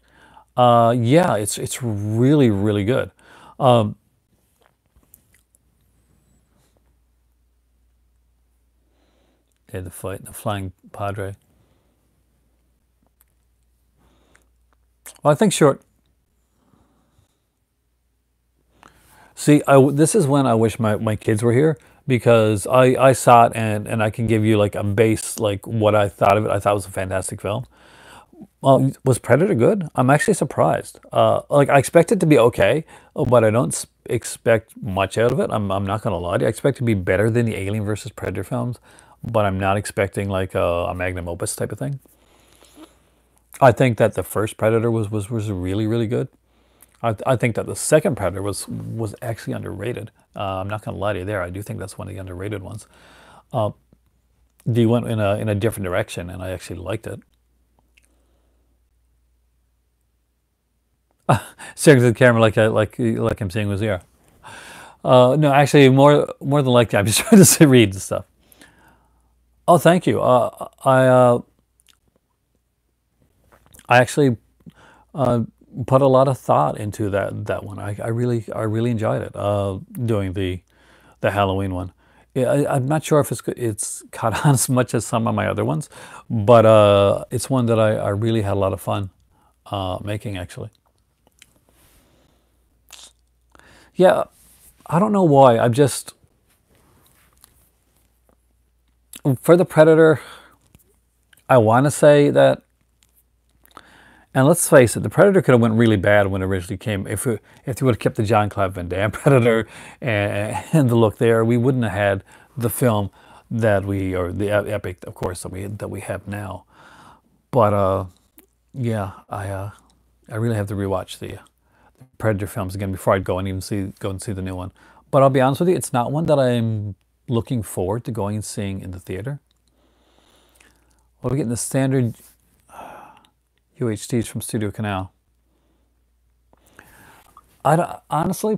Yeah, it's really really good. Um, yeah, the Flying Padre. Well, I think short. See, this is when I wish my kids were here because I saw it, and I can give you like a base, like what I thought of it. I thought it was a fantastic film. Well, was Predator good? I'm actually surprised. Like I expect it to be okay, but I don't expect much out of it. I'm not gonna lie to you. I expect it to be better than the Alien versus Predator films, but I'm not expecting like a magnum opus type of thing. I think that the first Predator was really really good. I think that the second Predator was actually underrated. I'm not gonna lie to you there. I do think that's one of the underrated ones. Uh, they went in a different direction, and I actually liked it. Staring to the camera like I'm saying was here. No, actually, more than likely, I'm just trying to say, read the stuff. Oh, thank you. I actually uh, put a lot of thought into that one. I really enjoyed it. Doing the Halloween one. Yeah, I'm not sure if it's caught on as much as some of my other ones, but it's one that I really had a lot of fun making actually. Yeah, I don't know why. I'm just for the Predator. I want to say that, and let's face it, the Predator could have went really bad when it originally came. If they would have kept the John Claude Van Damme Predator and the look there, we wouldn't have had the film that or the epic, of course, that we have now. But yeah, I really have to rewatch the Predator films again before I'd go and even go and see the new one. But I'll be honest with you, it's not one that I'm looking forward to going and seeing in the theater. Well, we're getting the standard UHDs from Studio Canal. Honestly,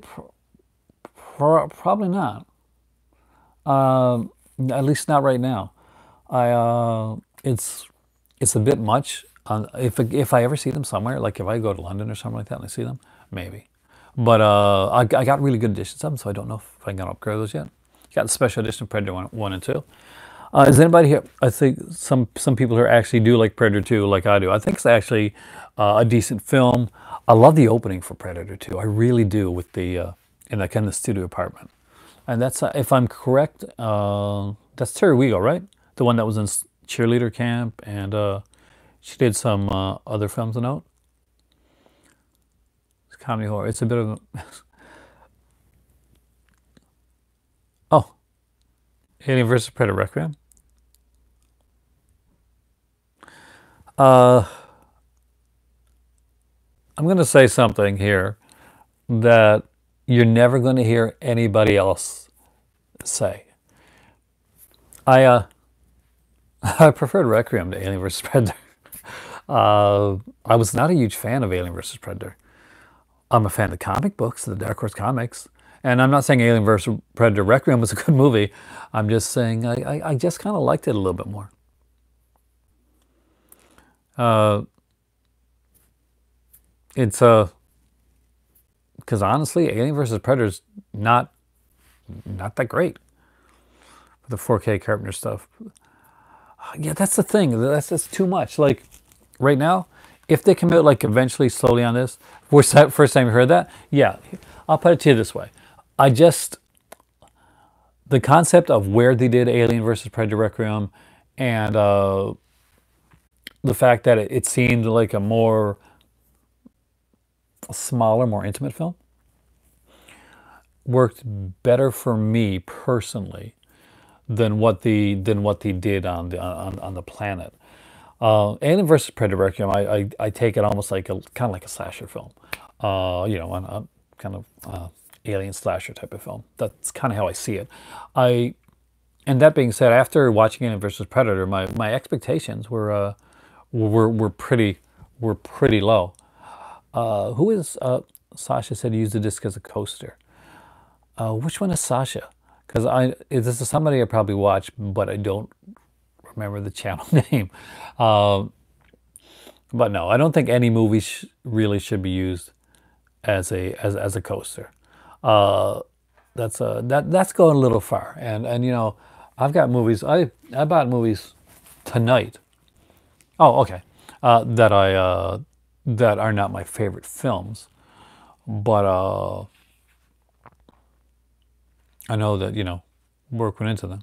probably not. At least not right now. I it's a bit much. If I ever see them somewhere, like if I go to London or something like that and I see them, maybe. But I got really good editions of them, so I don't know if I'm gonna upgrade those yet. Got the special edition of Predator 1 and 2. Is anybody here? I think some people here actually do like Predator 2, like I do. I think it's actually a decent film. I love the opening for Predator 2. I really do, with the in that kind of studio apartment. And that's, if I'm correct, that's Terry Weigel, right? The one that was in Cheerleader Camp, and she did some other films to note. It's comedy horror. It's a bit of a oh, Alien vs. Predator Requiem. I'm going to say something here that you're never going to hear anybody else say. I I preferred Requiem to Alien vs. Predator. I was not a huge fan of Alien vs. Predator. I'm a fan of the comic books, the Dark Horse comics. And I'm not saying Alien vs. Predator Requiem was a good movie. I'm just saying I just kind of liked it a little bit more. It's because honestly, Alien vs. Predator's not that great. The 4K Carpenter stuff. Yeah, that's the thing. That's just too much. Like right now, if they come out like eventually slowly on this, first time you heard that, yeah, I'll put it to you this way. The concept of where they did Alien vs. Predator Requiem, and the fact that it seemed like a smaller, more intimate film, worked better for me personally than what they did on the planet. Alien vs. Predator Requiem, I take it almost like kind of like a slasher film, a kind of alien slasher type of film. That's kind of how I see it. And that being said, after watching Alien vs. Predator, my expectations were pretty low. Who is Sasha said he used the disc as a coaster? Which one is Sasha? Because this is somebody I probably watched, but I don't remember the channel name. But no, I don't think any movie really should be used as a coaster. That's going a little far. And I've got movies. I bought movies tonight. Oh, okay. That are not my favorite films, but I know that work went into them.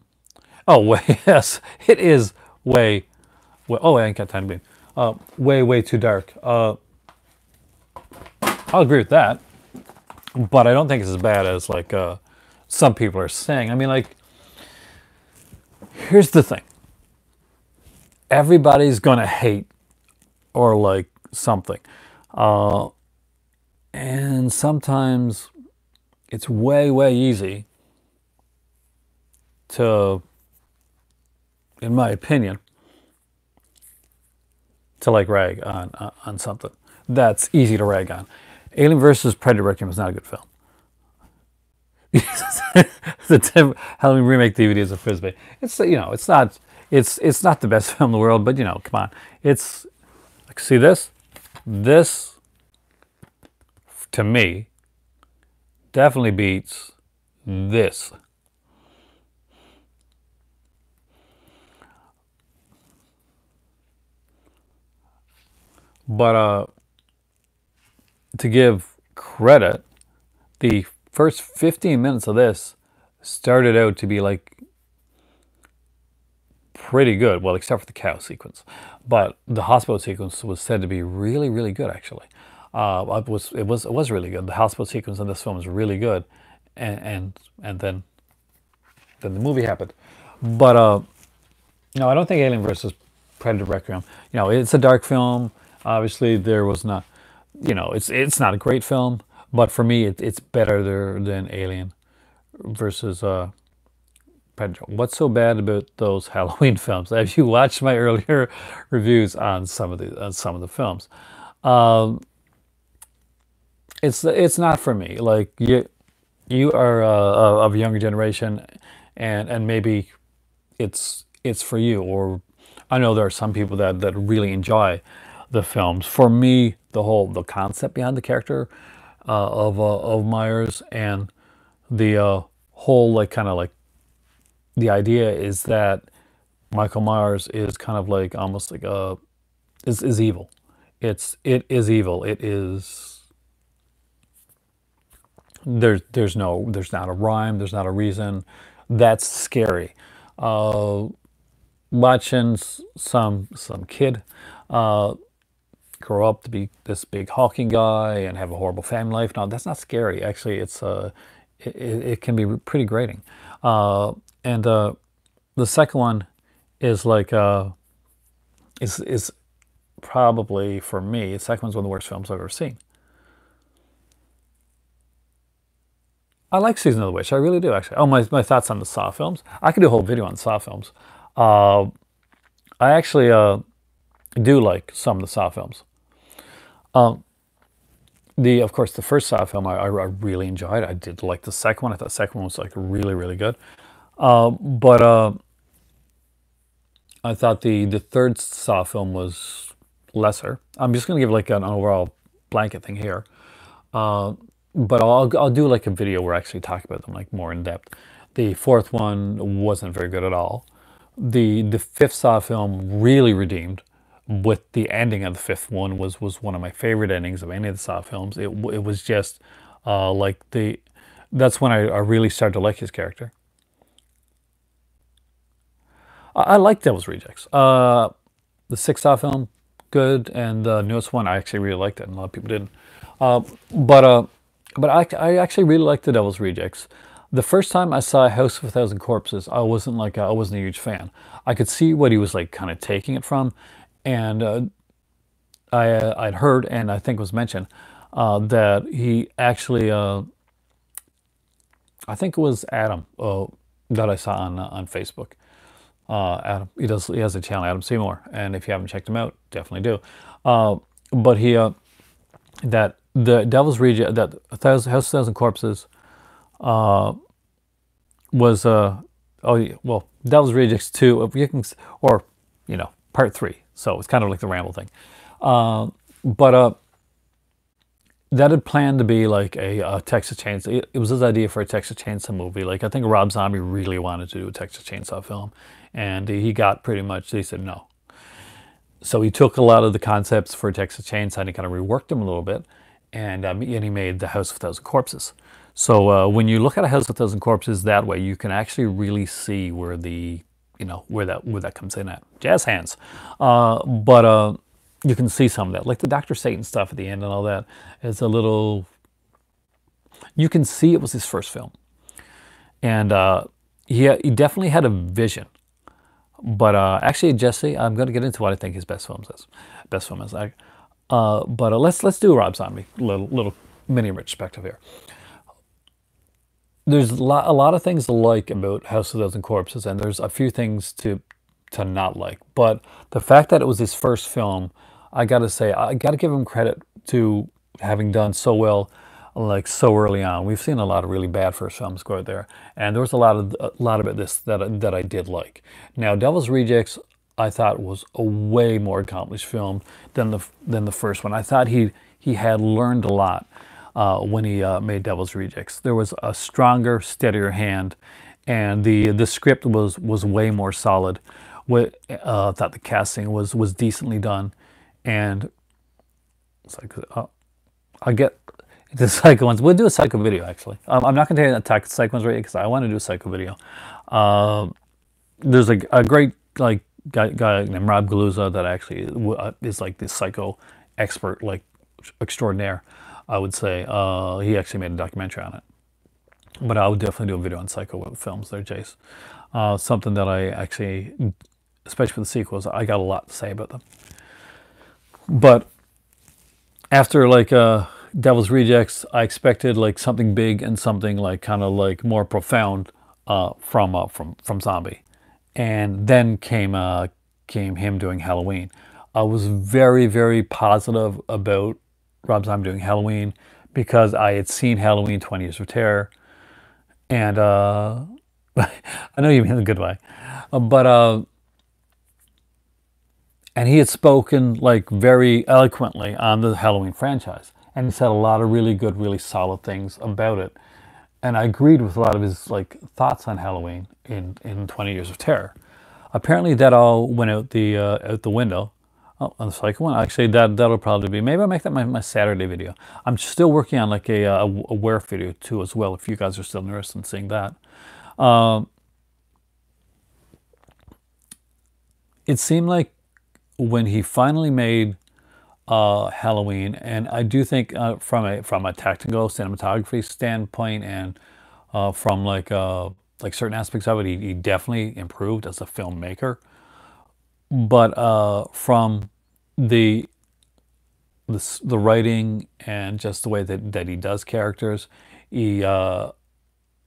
Oh, yes, it is way. Oh, I ain't got time to be. Way too dark. I'll agree with that, but I don't think it's as bad as like some people are saying. I mean, like, here's the thing. Everybody's gonna hate or like something, and sometimes it's way easy to, in my opinion, to like rag on something that's easy to rag on. Alien vs. Predator Requiem is not a good film. The Halloween remake DVD is a frisbee. It's it's not the best film in the world, but come on, it's like, see this to me definitely beats this. But to give credit, the first 15 minutes of this started out to be like pretty good. Well, except for the cow sequence, but the hospital sequence was said to be really good. Actually, it was really good. The hospital sequence in this film was really good, and then the movie happened. But no, I don't think Alien vs. Predator Requiem. It's a dark film. Obviously, there was not, it's not a great film, but for me, it's better than Alien versus Predator. What's so bad about those Halloween films? Have you watched my earlier reviews on some of the films? It's not for me. Like you are of a younger generation, and maybe it's for you. Or I know there are some people that really enjoy the films. For me, the concept behind the character of Myers, and the whole like kind of like the idea is that Michael Myers is kind of like almost like is evil. It is evil. It is there's not a rhyme. There's not a reason. That's scary. Uh, Watching some kid grow up to be this big hawking guy and have a horrible family life. No, that's not scary. Actually, it can be pretty grating. And the second one is like is probably for me. The second one's one of the worst films I've ever seen. I like Season of the Witch. I really do, actually. Oh, my thoughts on the Saw films. I could do a whole video on Saw films. Uh, I actually do like some of the Saw films. Um, of course, the first Saw film I really enjoyed. I did like the second one. I thought the second one was like really, really good. But I thought the third Saw film was lesser. I'm just gonna give like an overall blanket thing here. Uh, but I'll do like a video where I actually talk about them like more in depth. The fourth one wasn't very good at all. The fifth Saw film really redeemed. With the ending of the fifth one was one of my favorite endings of any of the Saw films. It was just like that's when I really started to like his character. I like Devil's Rejects. The sixth Saw film, good, and the newest one I actually really liked it, and a lot of people didn't. Uh, but uh, but I actually really liked the Devil's Rejects. The first time I saw House of a Thousand Corpses, I wasn't a huge fan. I could see what he was like kind of taking it from, and I'd heard and I think was mentioned that he actually I think it was Adam that I saw on Facebook. Adam, he has a channel, Adam Seymour, and if you haven't checked him out, definitely do. But he that the Devil's Reject that House of a Thousand Corpses was oh yeah, well, Devil's Rejects 2 you can, or part 3, so it's kind of like the ramble thing. But that had planned to be like a Texas Chainsaw. It was his idea for a Texas Chainsaw movie. Like I think Rob Zombie really wanted to do a Texas Chainsaw film, and he got pretty much. He said no. So he took a lot of the concepts for Texas Chainsaw and he kind of reworked them a little bit, and he made the House of a Thousand Corpses. So when you look at a House of a Thousand Corpses that way, you can actually really see where where that comes in at. Jazz hands. But you can see some of that, like the Dr. Satan stuff at the end and all that. It's a little. You can see it was his first film, and he definitely had a vision. But actually, Jesse, I'm going to get into what I think his best film is. But let's do Rob Zombie. Little mini retrospective here. There's a lot of things to like about House of a Thousand Corpses, and there's a few things to not like. But the fact that it was his first film, I gotta say, I gotta give him credit to having done so well, like so early on. We've seen a lot of really bad first films go out there, and there was a lot about this that I did like. Now, Devil's Rejects, I thought was a way more accomplished film than the first one. I thought he had learned a lot when he made Devil's Rejects. There was a stronger, steadier hand, and the script was way more solid. Thought the casting was decently done, and it's like I get the Psycho ones. We'll do a Psycho video actually. I'm not going to attack the Psycho ones right because I want to do a Psycho video. There's a great like guy named Rob Galuzza that actually is like this Psycho expert, like extraordinaire, I would say. He actually made a documentary on it. But I would definitely do a video on Psycho films there, Jace. Something that I actually, especially for the sequels, I got a lot to say about them. But after like Devil's Rejects, I expected like something big and something like kind of like more profound from Zombie, and then came him doing Halloween. I was very, very positive about Rob Zombie doing Halloween because I had seen Halloween 20 Years of Terror, and I know you mean the good way, but and he had spoken like very eloquently on the Halloween franchise, and he said a lot of really good, really solid things about it. And I agreed with a lot of his like thoughts on Halloween in 20 Years of Terror. Apparently, that all went out the window. Oh, on the second one, actually, that'll probably be, maybe I'll make that my Saturday video. I'm still working on like a Where video too as well. If you guys are still interested in seeing that, it seemed like when he finally made Halloween, and I do think from a tactical cinematography standpoint, and from like certain aspects of it, he definitely improved as a filmmaker. But from the, the writing and just the way that he does characters, he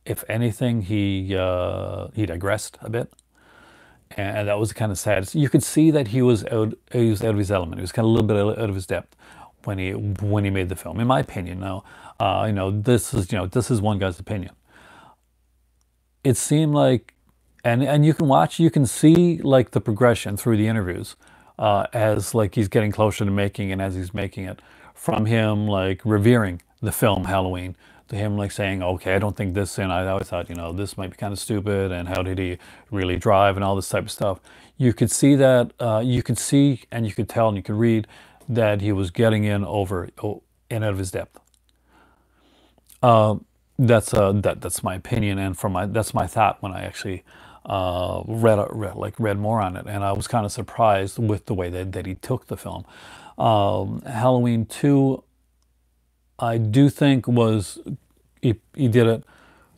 if anything he digressed a bit, and that was kind of sad. You could see that he was out of his element. He was kind of a little bit out of his depth when he made the film, in my opinion. Now, this is one guy's opinion. It seemed like, and you can watch, you can see like the progression through the interviews, as like he's getting closer to making it, as he's making it, from him like revering the film Halloween to him like saying, okay, I don't think this, and I always thought, this might be kind of stupid, and how did he really drive, and all this type of stuff. You could see that, you could see, and you could tell, and you could read that he was getting in out of his depth. That's my opinion, and that's my thought when I actually read more on it, and I was kind of surprised with the way that he took the film. Halloween 2, I do think was, he did it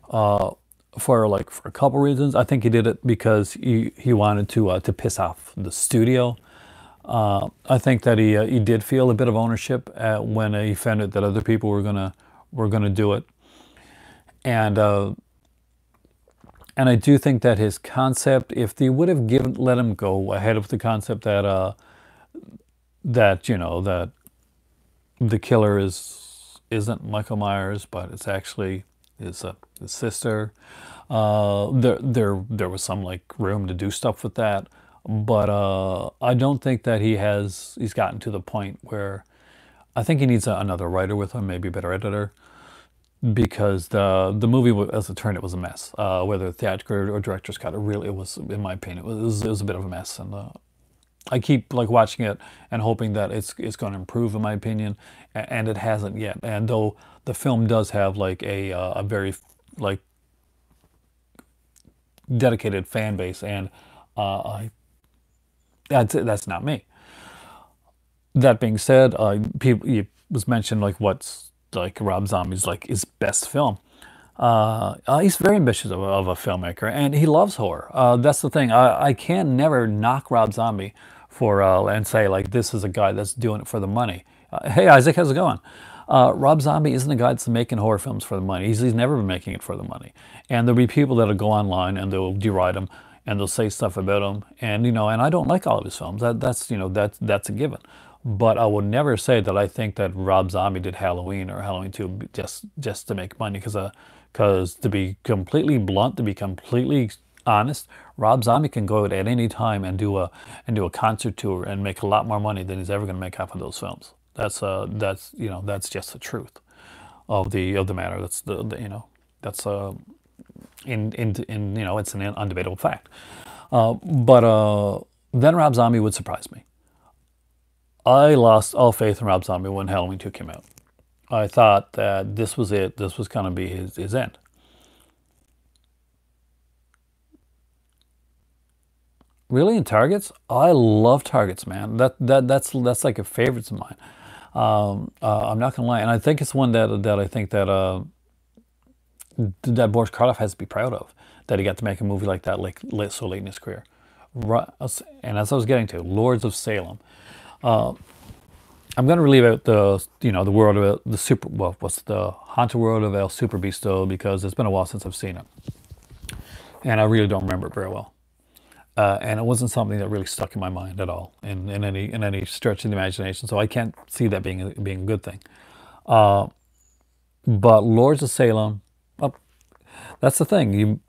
for a couple reasons. I think he did it because he wanted to piss off the studio. I think that he did feel a bit of ownership when he found out that other people were gonna do it, and I do think that his concept, if they would have let him go ahead of the concept that the killer isn't Michael Myers, but it's actually his sister. There was some like room to do stuff with that, but I don't think that he's gotten to the point where I think he needs another writer with him, maybe a better editor, because the movie, as it turned, it was a mess. Whether theatrical or director's cut, it was, in my opinion, it was a bit of a mess, and I keep like watching it and hoping that it's going to improve, in my opinion, and it hasn't yet. And though the film does have like a very like dedicated fan base, and that's not me. That being said, it was mentioned like what's like Rob Zombie's like his best film. He's very ambitious of a filmmaker, and he loves horror. That's the thing. I can never knock Rob Zombie for and say like this is a guy that's doing it for the money. Hey Isaac, how's it going? Rob Zombie isn't a guy that's making horror films for the money. He's never been making it for the money. And there'll be people that'll go online and they'll deride him, and they'll say stuff about him. And and I don't like all of his films. That's a given. But I would never say that I think that Rob Zombie did Halloween or Halloween 2 just to make money, because to be completely blunt, to be completely honest, Rob Zombie can go out at any time and do a concert tour and make a lot more money than he's ever going to make off of those films. That's just the truth of the matter. That's that's it's an undebatable fact. But then Rob Zombie would surprise me. I lost all faith in Rob Zombie when Halloween 2 came out. I thought that this was it. This was going to be his end. Really, in Targets? I love Targets, man. That's like a favorite of mine. I'm not gonna lie, and I think it's one that I think that Boris Karloff has to be proud of, that he got to make a movie like that so late in his career. And as I was getting to, Lords of Salem. I'm going to leave out the world of what's the haunted world of El Super Bisto, because it's been a while since I've seen it, and I really don't remember it very well. And it wasn't something that really stuck in my mind at all, in any stretch of the imagination. So I can't see that being a good thing. But Lords of Salem, that's the thing.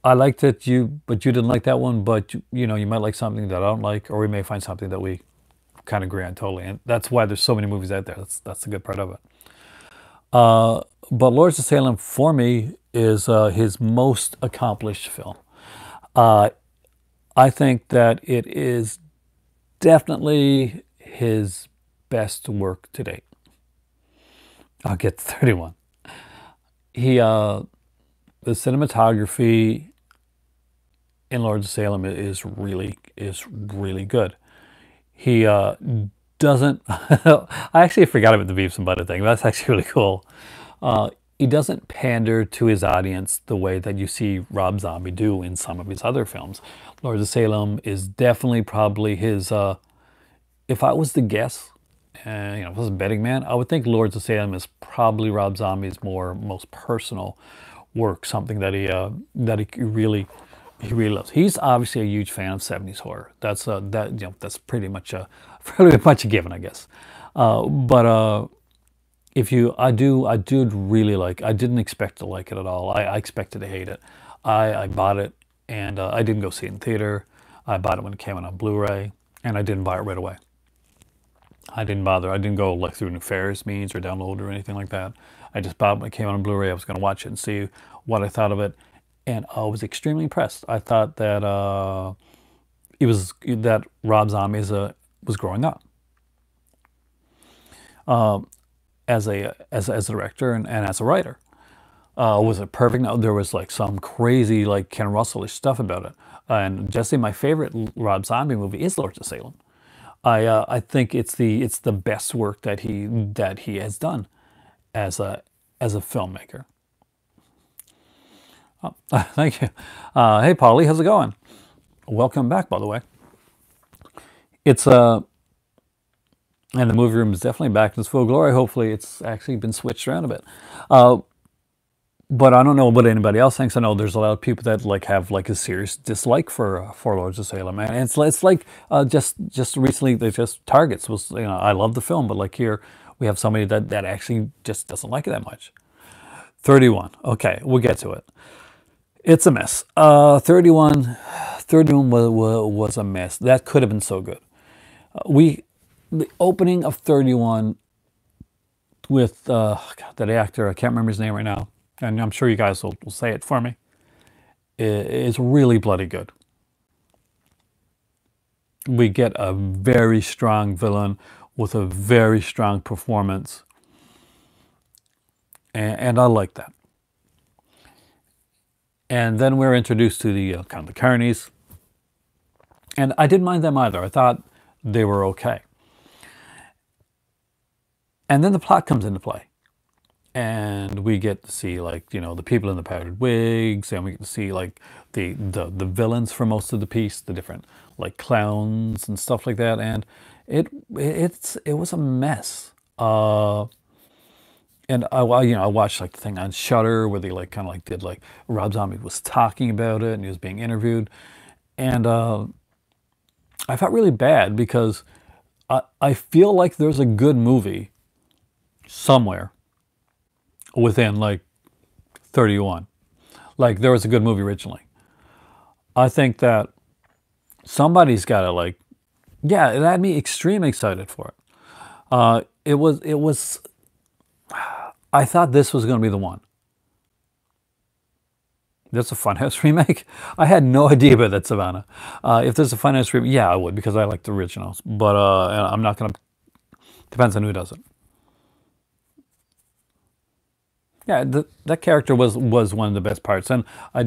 I liked it, but you didn't like that one, but you know, you might like something that I don't like, or we may find something that we kind of agree on totally. And that's why there's so many movies out there. That's the good part of it. Uh, but Lords of Salem for me is his most accomplished film. Uh, I think that it is definitely his best work to date. I'll get to 31. He the cinematography in Lords of Salem is really good. He doesn't. I actually forgot about the Beavis and Butter thing. That's actually really cool. He doesn't pander to his audience the way that you see Rob Zombie do in some of his other films. Lords of Salem is definitely probably his. If I was to guess, you know, if I was a betting man, I would think Lords of Salem is probably Rob Zombie's most personal work, something that he really loves. He's obviously a huge fan of 70s horror. That's pretty much a pretty much a given, I guess. But if you, I do really like. I didn't expect to like it at all. I expected to hate it. I bought it and I didn't go see it in theater. I bought it when it came out on Blu-ray, and I didn't buy it right away. I didn't bother. I didn't go like through nefarious means or download or anything like that. I just bought it when it came out on Blu-ray. I was going to watch it and see what I thought of it, and I was extremely impressed. I thought that that Rob Zombie was growing up as a director and as a writer. Was it perfect? No, there was like some crazy like Ken Russell-ish stuff about it. And Jesse, my favorite Rob Zombie movie is Lords of Salem. I think it's the best work that he has done as a filmmaker. Oh, thank you. Hey, Polly, how's it going? Welcome back, by the way. It's and the movie room is definitely back in its full glory. Hopefully, it's actually been switched around a bit. But I don't know what anybody else thinks. I know there's a lot of people that like have like a serious dislike for Lords of Salem, and it's like just recently they just Targets was, you know, I love the film, but like here we have somebody that actually just doesn't like it that much. 31. Okay, we'll get to it. It's a mess. 31 was a mess. That could have been so good. The opening of 31 with that actor, I can't remember his name right now, and I'm sure you guys will say it for me, is really bloody good. We get a very strong villain with a very strong performance, and I like that. And then we're introduced to the kind of the carnies, and I didn't mind them either. I thought they were okay. And then the plot comes into play, and we get to see, like, you know, the people in the powdered wigs, and we get to see like the villains for most of the piece, the different like clowns and stuff like that, and it was a mess. And I watched like the thing on Shudder where they like kind of like did like Rob Zombie was talking about it and he was being interviewed, and I felt really bad because I feel like there's a good movie somewhere within like 31. Like there was a good movie originally. I think that somebody's got to like, yeah, it had me extremely excited for it. It was. I thought this was going to be the one. That's a Funhouse remake. I had no idea about that, Savannah. If there's a Funhouse remake, yeah, I would because I like the originals. But I'm not going to. Depends on who does it. Yeah, that character was one of the best parts, and I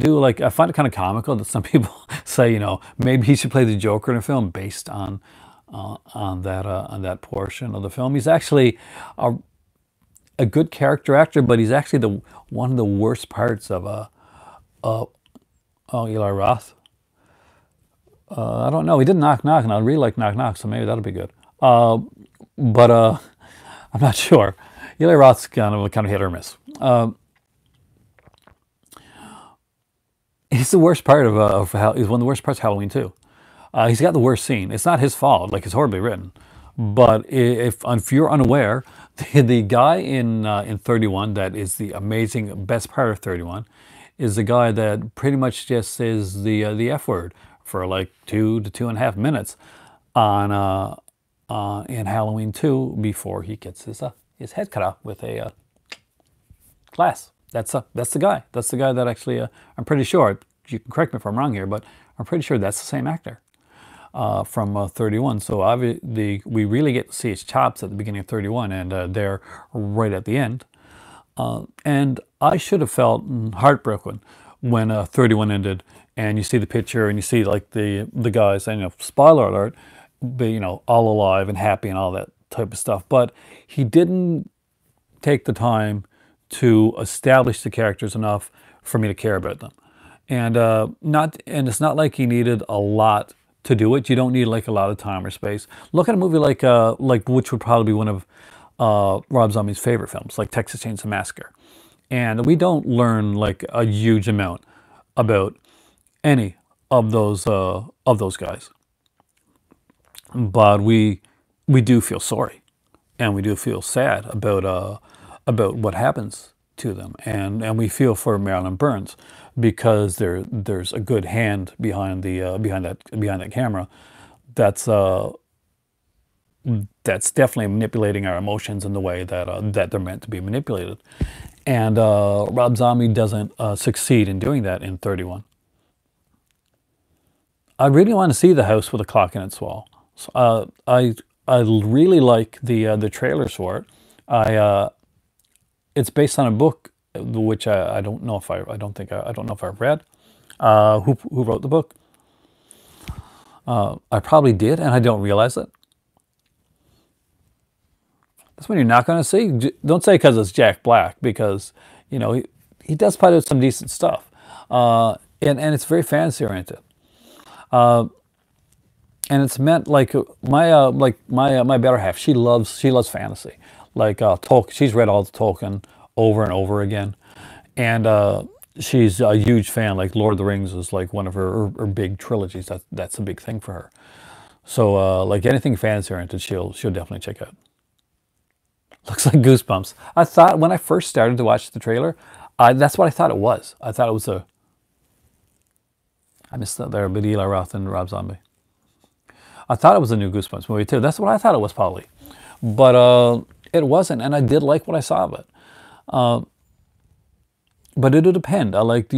find it kind of comical that some people say, you know, maybe he should play the Joker in a film based on that portion of the film. He's actually a good character actor, but he's actually one of the worst parts of Eli Roth. I don't know. He did Knock Knock, and I really like Knock Knock, so maybe that'll be good. But I'm not sure. Eli Roth's kind of hit or miss. He's the worst part he's one of the worst parts of Halloween too. He's got the worst scene. It's not his fault. Like, it's horribly written. But if you're unaware, the guy in 31 that is the amazing best part of 31 is the guy that pretty much just says the F word for like 2 to 2.5 minutes on in Halloween 2 before he gets his head cut off with a glass. That's the guy. That's the guy that actually I'm pretty sure. You can correct me if I'm wrong here, but I'm pretty sure that's the same actor from 31. So obviously, we really get to see his chops at the beginning of 31, and they're right at the end. And I should have felt heartbroken when 31 ended, and you see the picture, and you see like the guys, and spoiler alert, be all alive and happy and all that type of stuff. But he didn't take the time to establish the characters enough for me to care about them. And it's not like he needed a lot to do it. You don't need like a lot of time or space. Look at a movie like which would probably be one of Rob Zombie's favorite films, like Texas Chainsaw Massacre. And we don't learn like a huge amount about any of those guys, but we do feel sorry, and we do feel sad about what happens to them, and we feel for Marilyn Burns because there's a good hand behind that camera that's definitely manipulating our emotions in the way that they're meant to be manipulated. And Rob Zombie doesn't succeed in doing that in 31. I really want to see The House with a Clock in Its Wall. So, I really like the trailers for it. It's based on a book which I don't know if I've read. Who wrote the book? I probably did, and I don't realize it. That's when you're not going to see. Don't say because it's Jack Black, because he does put out some decent stuff, and it's very fantasy oriented. And it's meant like my better half. She loves fantasy. Like Tolkien, she's read all the Tolkien over and over again, and she's a huge fan. Like Lord of the Rings is like one of her big trilogies. That's a big thing for her. So like anything fantasy oriented, she'll definitely check out. Looks like Goosebumps. I thought when I first started to watch the trailer, that's what I thought it was. I thought it was I missed that there, but Eli Roth and Rob Zombie. I thought it was a new Goosebumps movie too. That's what I thought it was probably, but it wasn't, and I did like what I saw of it. But it'll depend. I like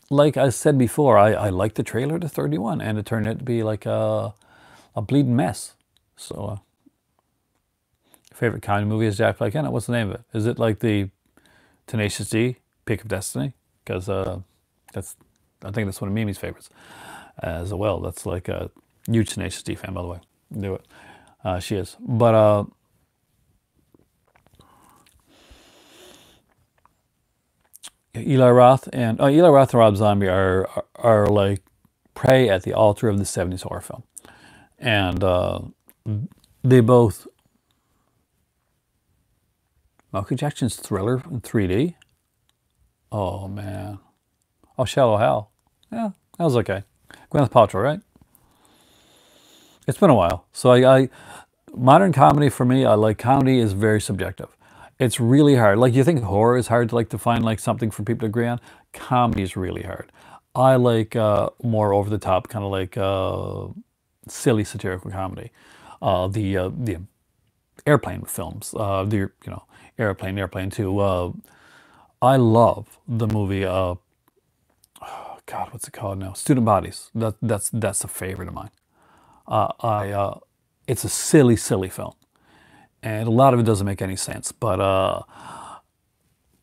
like I said before, I liked the trailer to 31, and it turned out to be like a bleeding mess. So. Favorite comedy movie is Jack Black in it. What's the name of it? Is it like the Tenacious D, Pick of Destiny? Because I think that's one of Mimi's favorites as well. That's like a huge Tenacious D fan, by the way. Do it. She is. But Eli Roth and Rob Zombie are like prey at the altar of the 70s horror film, and they both. Michael Jackson's Thriller in 3D. Oh man. Oh, Shallow Hal. Yeah, that was okay. Gwyneth Paltrow, right? It's been a while. So I modern comedy for me, I like comedy is very subjective. It's really hard. Like you think horror is hard to find like something for people to agree on. Comedy is really hard. I like more over the top, kind of like silly satirical comedy. The airplane films. Airplane 2. I love the movie. Oh God, what's it called now? Student Bodies. That's a favorite of mine. It's a silly film, and a lot of it doesn't make any sense. But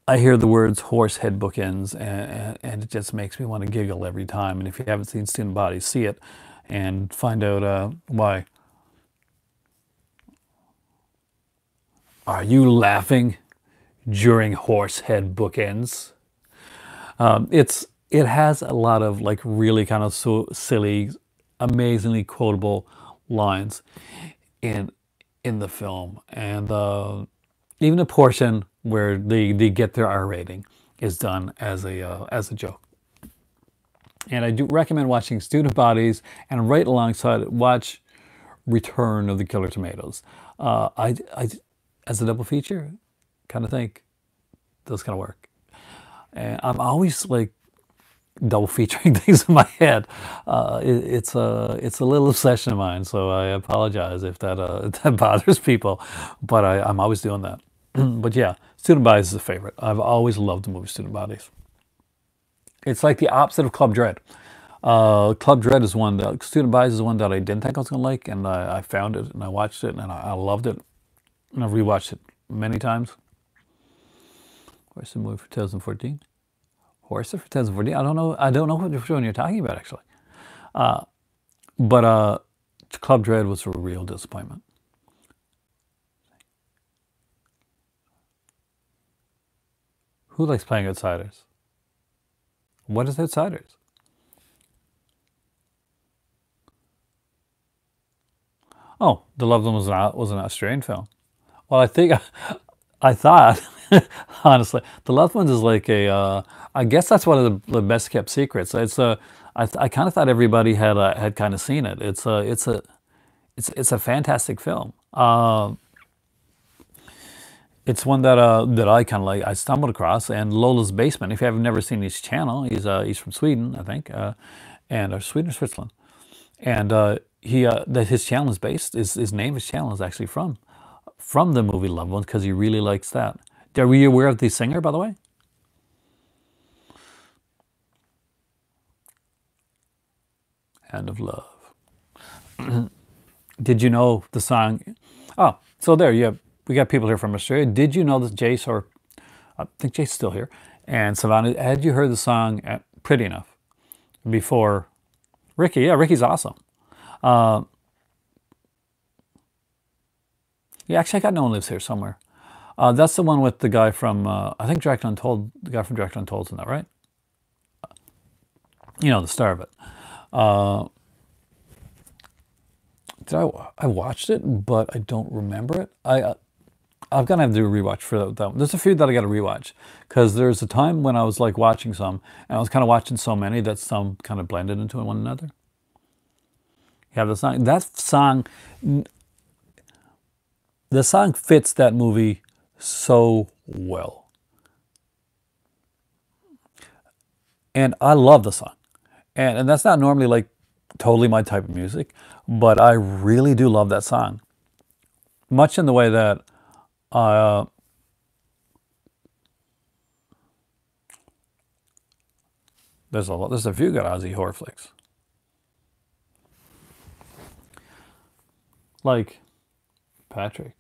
I hear the words "horse head bookends," and it just makes me want to giggle every time. And if you haven't seen Student Bodies, see it and find out why. Are you laughing during horsehead bookends? It has a lot of like really kind of so silly, amazingly quotable lines in the film, and even a portion where they get their R rating is done as a joke. And I do recommend watching Student Bodies, and right alongside it, watch Return of the Killer Tomatoes. I as a double feature, kind of think those kind of work. And I'm always like double featuring things in my head. It's a little obsession of mine, so I apologize if that if that bothers people, but I'm always doing that. But yeah, Student Bodies is a favorite. I've always loved the movie Student Bodies. It's like the opposite of Club Dread. Club Dread is one that Student Bodies is one that I didn't think I was gonna like, and I found it and I watched it and I loved it, and I've rewatched it many times. Where's the movie for 2014? Horse for 2014. I don't know which one you're talking about actually. But Club Dread was a real disappointment. Who likes playing Outsiders? What is Outsiders? Oh, The Loved One was an Australian film. Well, I think I thought honestly, The Loved Ones is like a. I guess that's one of the best kept secrets. It's a. I kind of thought everybody had kind of seen it. It's a fantastic film. It's one that I kind of like. I stumbled across, and Lola's Basement. If you have never seen his channel, he's from Sweden, I think, and or Sweden or Switzerland, and that his channel is based. His name, his channel is actually from the movie Loved Ones because he really likes that. Were you aware of the singer, by the way? Hand of Love. Did you know the song? Oh, so there you have. We got people here from Australia. Did you know that Jace, or I think Jace's still here, and Savannah, had you heard the song Pretty Enough before Ricky? Yeah, Ricky's awesome. Yeah, actually, I got no one lives here somewhere. That's the one with the guy from, I think Dracula Untold, the guy from Dracula Untold's in that, right? You know, the star of it. I watched it, but I don't remember it. I'm gonna have to do a rewatch for that one. There's a few that I got to rewatch because there's a time when I was like watching some, and I was kind of watching so many that some kind of blended into one another. You have the song. The song fits that movie so well, and I love the song. And that's not normally like totally my type of music, but I really do love that song. Much in the way that uh, there's a few good Aussie horror flicks like Patrick.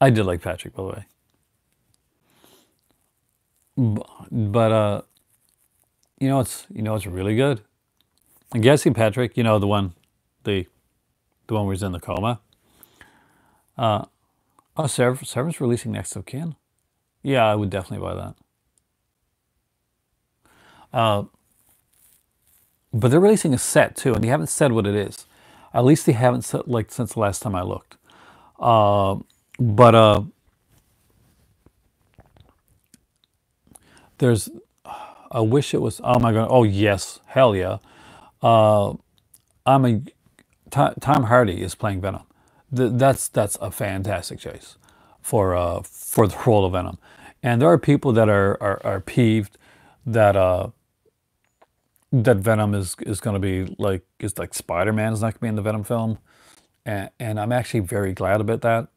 I did like Patrick, by the way, but it's really good. I'm guessing Patrick. You know the the one where he's in the coma. Uh, oh, Severance releasing next of kin. Yeah, I would definitely buy that. Uh, but they're releasing a set too, and they haven't said what it is. At least they haven't said like since the last time I looked. Uh, but there's. I wish it was. Oh my god. Oh yes. Hell yeah. Uh, I'm a. Tom Hardy is playing Venom. That's a fantastic choice for the role of Venom. And there are people that are peeved that that Venom is going to be like is like Spider-Man is not going to be in the Venom film, and I'm actually very glad about that.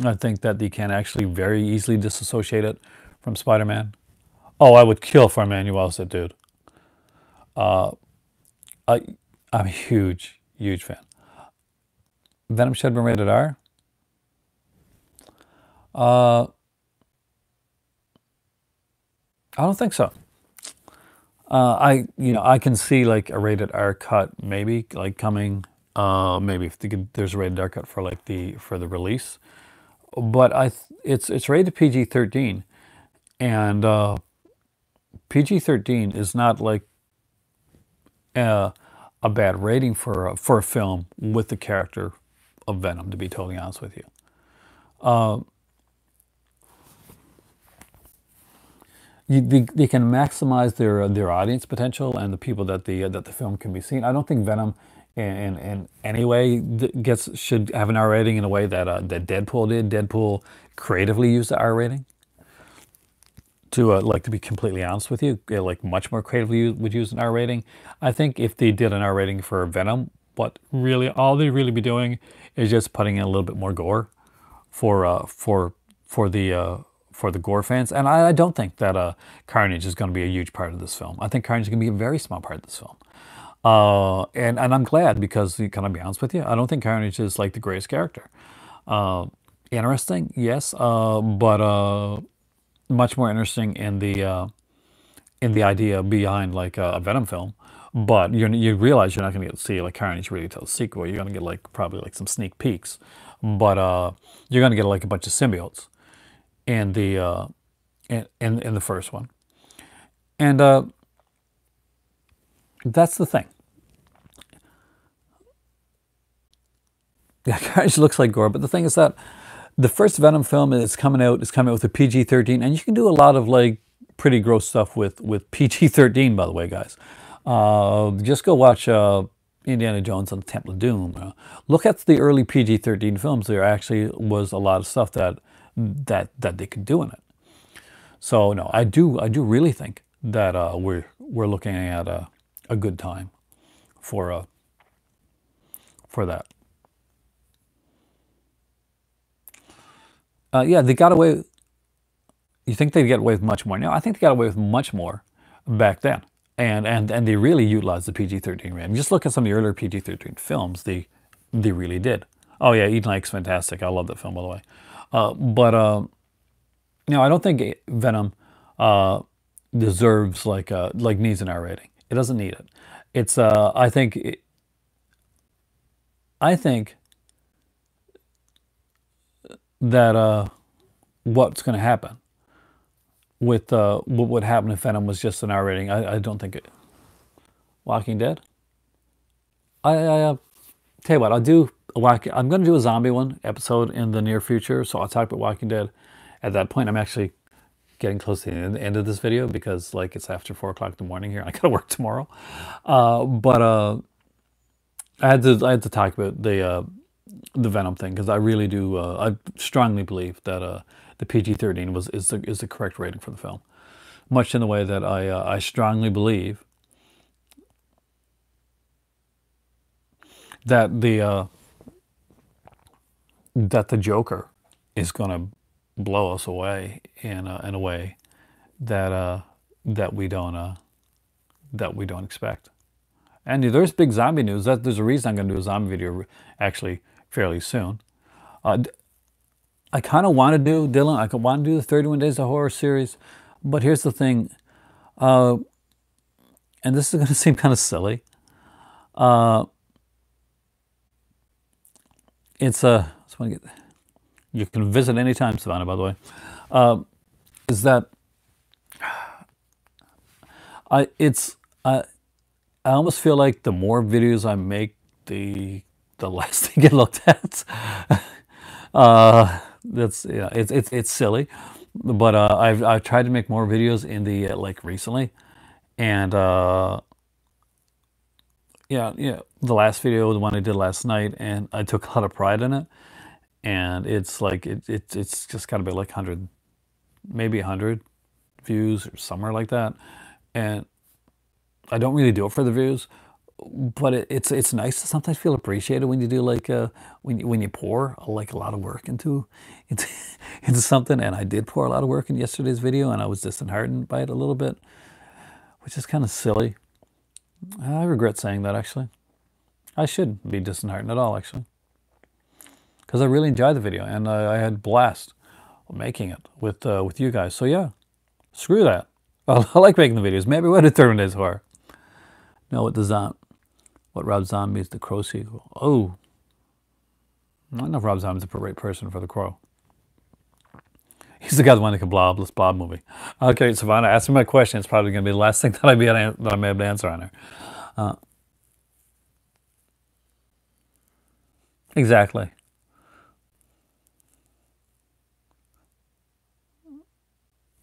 I think that they can actually very easily disassociate it from Spider-Man. Oh, I would kill for Emmanuel said, dude. Uh, I I'm a huge fan. Venom should have been rated R. Uh, I don't think so. I can see like a rated R cut maybe like coming. Maybe if there's a rated R cut for like the release, but it's rated PG-13, and PG-13 is not like uh, a bad rating for a film with the character of Venom. To be totally honest with you, uh, they can maximize their audience potential and the people that the film can be seen. I don't think Venom in any way gets should have an R rating in a way that that Deadpool did. Deadpool creatively used the R rating. like to be completely honest with you, like much more creatively would use an R rating. I think if they did an R rating for Venom, what really all they really be doing is just putting in a little bit more gore for for the for the gore fans. And I don't think that Carnage is going to be a huge part of this film. I think Carnage is going to be a very small part of this film. And I'm glad because, can I be honest with you, I don't think Carnage is like the greatest character. Interesting, yes, but much more interesting in the idea behind like a Venom film. But you realize you're not going to get to see like Carnage really till the sequel. You're going to get like probably like some sneak peeks, but you're going to get like a bunch of symbiotes in the in the first one, and that's the thing. Yeah, Carnage looks like gore, but the thing is that the first Venom film is coming out. It's coming out with a PG-13, and you can do a lot of like pretty gross stuff with PG-13. By the way, guys, just go watch Indiana Jones and the Temple of Doom. Look at the early PG-13 films. There actually was a lot of stuff that they could do in it. So no, I do really think that we're looking at a good time for that. Yeah, they got away. You think they'd get away with much more now? I think they got away with much more back then, and they really utilized the PG-13 rating. Just look at some of the earlier PG-13 films. They really did. Oh yeah, Eden Lake's fantastic. I love that film, by the way. But no, I don't think Venom deserves like needs an R rating. It doesn't need it. It's I think that what's going to happen with what would happen if Venom was just an R rating. I don't think it. Walking Dead. I tell you what, I'll do I'm going to do a zombie one episode in the near future, so I'll talk about Walking Dead. At that point, I'm actually getting close to the end of this video because like it's after 4 o'clock in the morning here. I got to work tomorrow, but I had to talk about the Venom thing because I really do. I strongly believe that the PG-13 is the correct rating for the film, much in the way that I strongly believe that the Joker is going to blow us away in a way that that we don't expect. And there's big zombie news. There's a reason I'm going to do a zombie video actually fairly soon. I kind of want to do, Dylan, I want to do the 31 Days of Horror series, but here's the thing, and this is going to seem kind of silly. It's a, you can visit anytime, Savannah, by the way, is that I almost feel like the more videos I make, the less they get looked at. That's it's silly, but I've tried to make more videos in the like recently, and yeah, the last video, the one I did last night, and I took a lot of pride in it, and it's like it's just got to be like 100, maybe 100 views or somewhere like that, and I don't really do it for the views, but it's nice to sometimes feel appreciated when you do like when you pour like a lot of work into something. And I did pour a lot of work in yesterday's video, and I was disheartened by it a little bit, which is kind of silly. I regret saying that, actually. I shouldn't be disheartened at all, actually, because I really enjoyed the video and I had a blast making it with you guys. So yeah, screw that. I like making the videos. Maybe we'll do 31 Days of Horror. No, what Rob Zombie's The Crow sequel. Oh, I don't know if Rob Zombie's the right person for The Crow. He's the guy that wanted to make a blob movie. Okay, Savannah, ask me my question. It's probably going to be the last thing that I may have to answer on her. Exactly.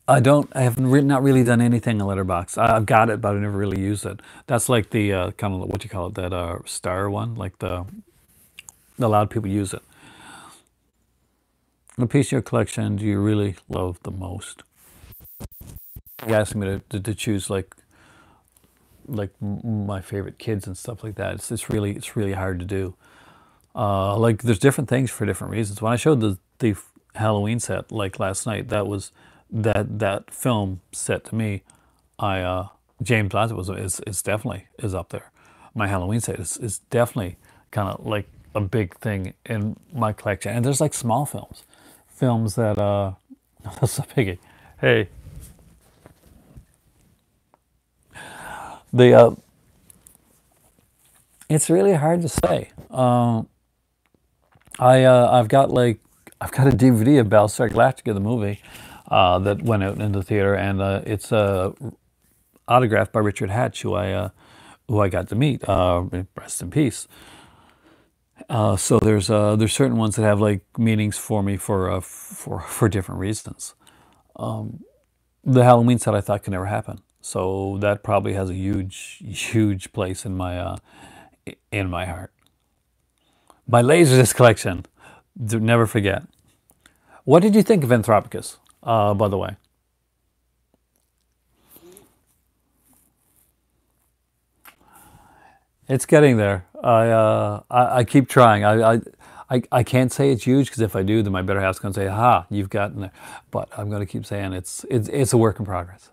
I have not really done anything in Letterboxd. I've got it, but I've never really used it. That's like the kind of, what you call it, that star one, like a lot of people use it. The piece of your collection do you really love the most? You asked me to choose like my favorite kids and stuff like that. It's really hard to do. Like there's different things for different reasons. When I showed the Halloween set like last night, that was that film set to me. I James Bond is definitely is up there. My Halloween set is definitely kind of like a big thing in my collection. And there's like small films that that's a biggie. Hey, the it's really hard to say. I've got a DVD of Battlestar Galactica, the movie, that went out into the theater, and it's autographed by Richard Hatch, who I got to meet. Rest in peace. So there's certain ones that have like meanings for me for different reasons. The Halloween set I thought could never happen, so that probably has a huge place in my heart. My Laserdisc collection. Never forget. What did you think of Anthropicus, by the way? It's getting there. I keep trying. I can't say it's huge because if I do, then my better half's going to say, "Ha, you've gotten there." But I'm going to keep saying it's a work in progress.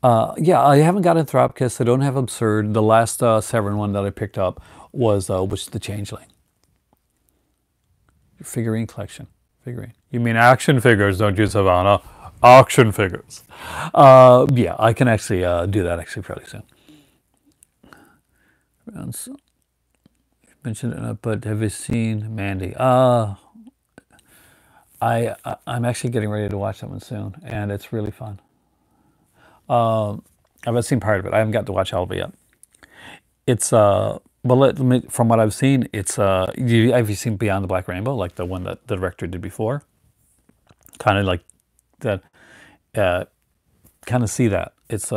Yeah, I haven't got Anthropicus. I don't have Absurd. The last Severin one that I picked up was the Changeling. Figurine collection. Figurine. You mean action figures, don't you, Savannah? Auction figures. Yeah, I can actually do that actually fairly soon. So, you mentioned it, but have you seen Mandy? I'm actually getting ready to watch that one soon, and it's really fun. I've seen part of it. I haven't got to watch all of it yet. It's well, let me, from what I've seen, it's have you seen Beyond the Black Rainbow, like the one that the director did before? Kind of like that. Kind of see that. It's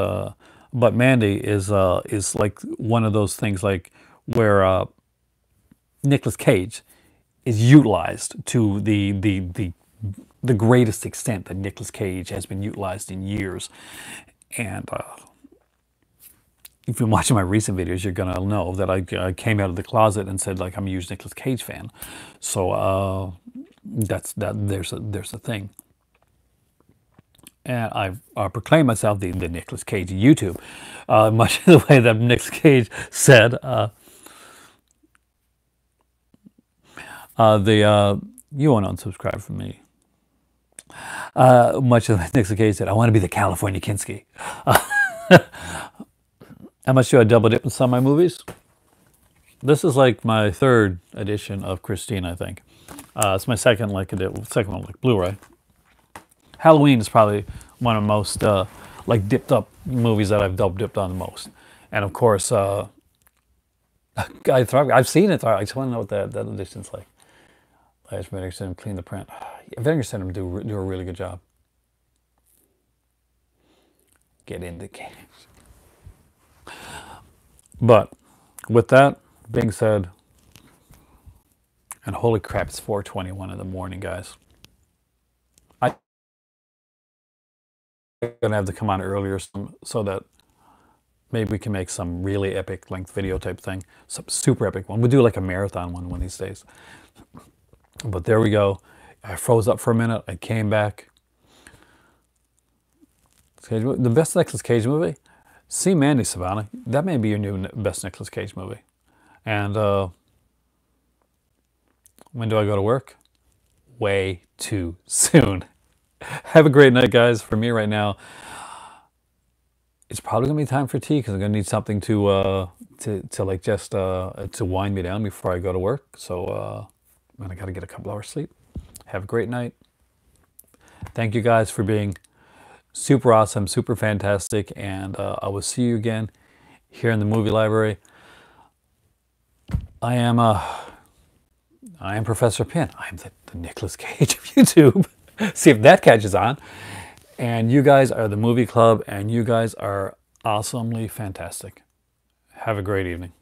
but Mandy is like one of those things like where Nicolas Cage is utilized to the greatest extent that Nicolas Cage has been utilized in years. And if you've been watching my recent videos, you're gonna know that I came out of the closet and said like I'm a huge Nicolas Cage fan. So there's a thing. And I proclaim myself the Nicolas Cage of YouTube, much the way that Nicolas Cage said. You won't unsubscribe from me. Much of Nicolas Cage said, I want to be the California Kinski. I'm not sure I double dip in some of my movies. This is like my third edition of Christine, I think. It's my second one, like Blu-ray. Halloween is probably one of the most like dipped up movies that I've double dipped on the most. And of course, I've seen it. I just want to know what that edition's like. I just Vinegar Syndrome clean the print. Vinegar Syndrome do a really good job. Get into games. But with that being said, and holy crap, it's 4:21 in the morning, guys. I'm gonna have to come on earlier so that maybe we can make some really epic length video type thing, some super epic one. We'll do like a marathon one of these days. But there we go. I froze up for a minute. I came back. The best Nicolas Cage movie? See Mandy, Savannah. That may be your new best Nicolas Cage movie. And when do I go to work? Way too soon. Have a great night, guys. For me right now, it's probably gonna be time for tea because I'm gonna need something to like just to wind me down before I go to work. So and I gotta get a couple hours sleep. Have a great night. Thank you guys for being super awesome, super fantastic, and I will see you again here in the movie library. I am Professor Pin. I am the Nicolas Cage of YouTube. See if that catches on. And you guys are the movie club, and you guys are awesomely fantastic. Have a great evening.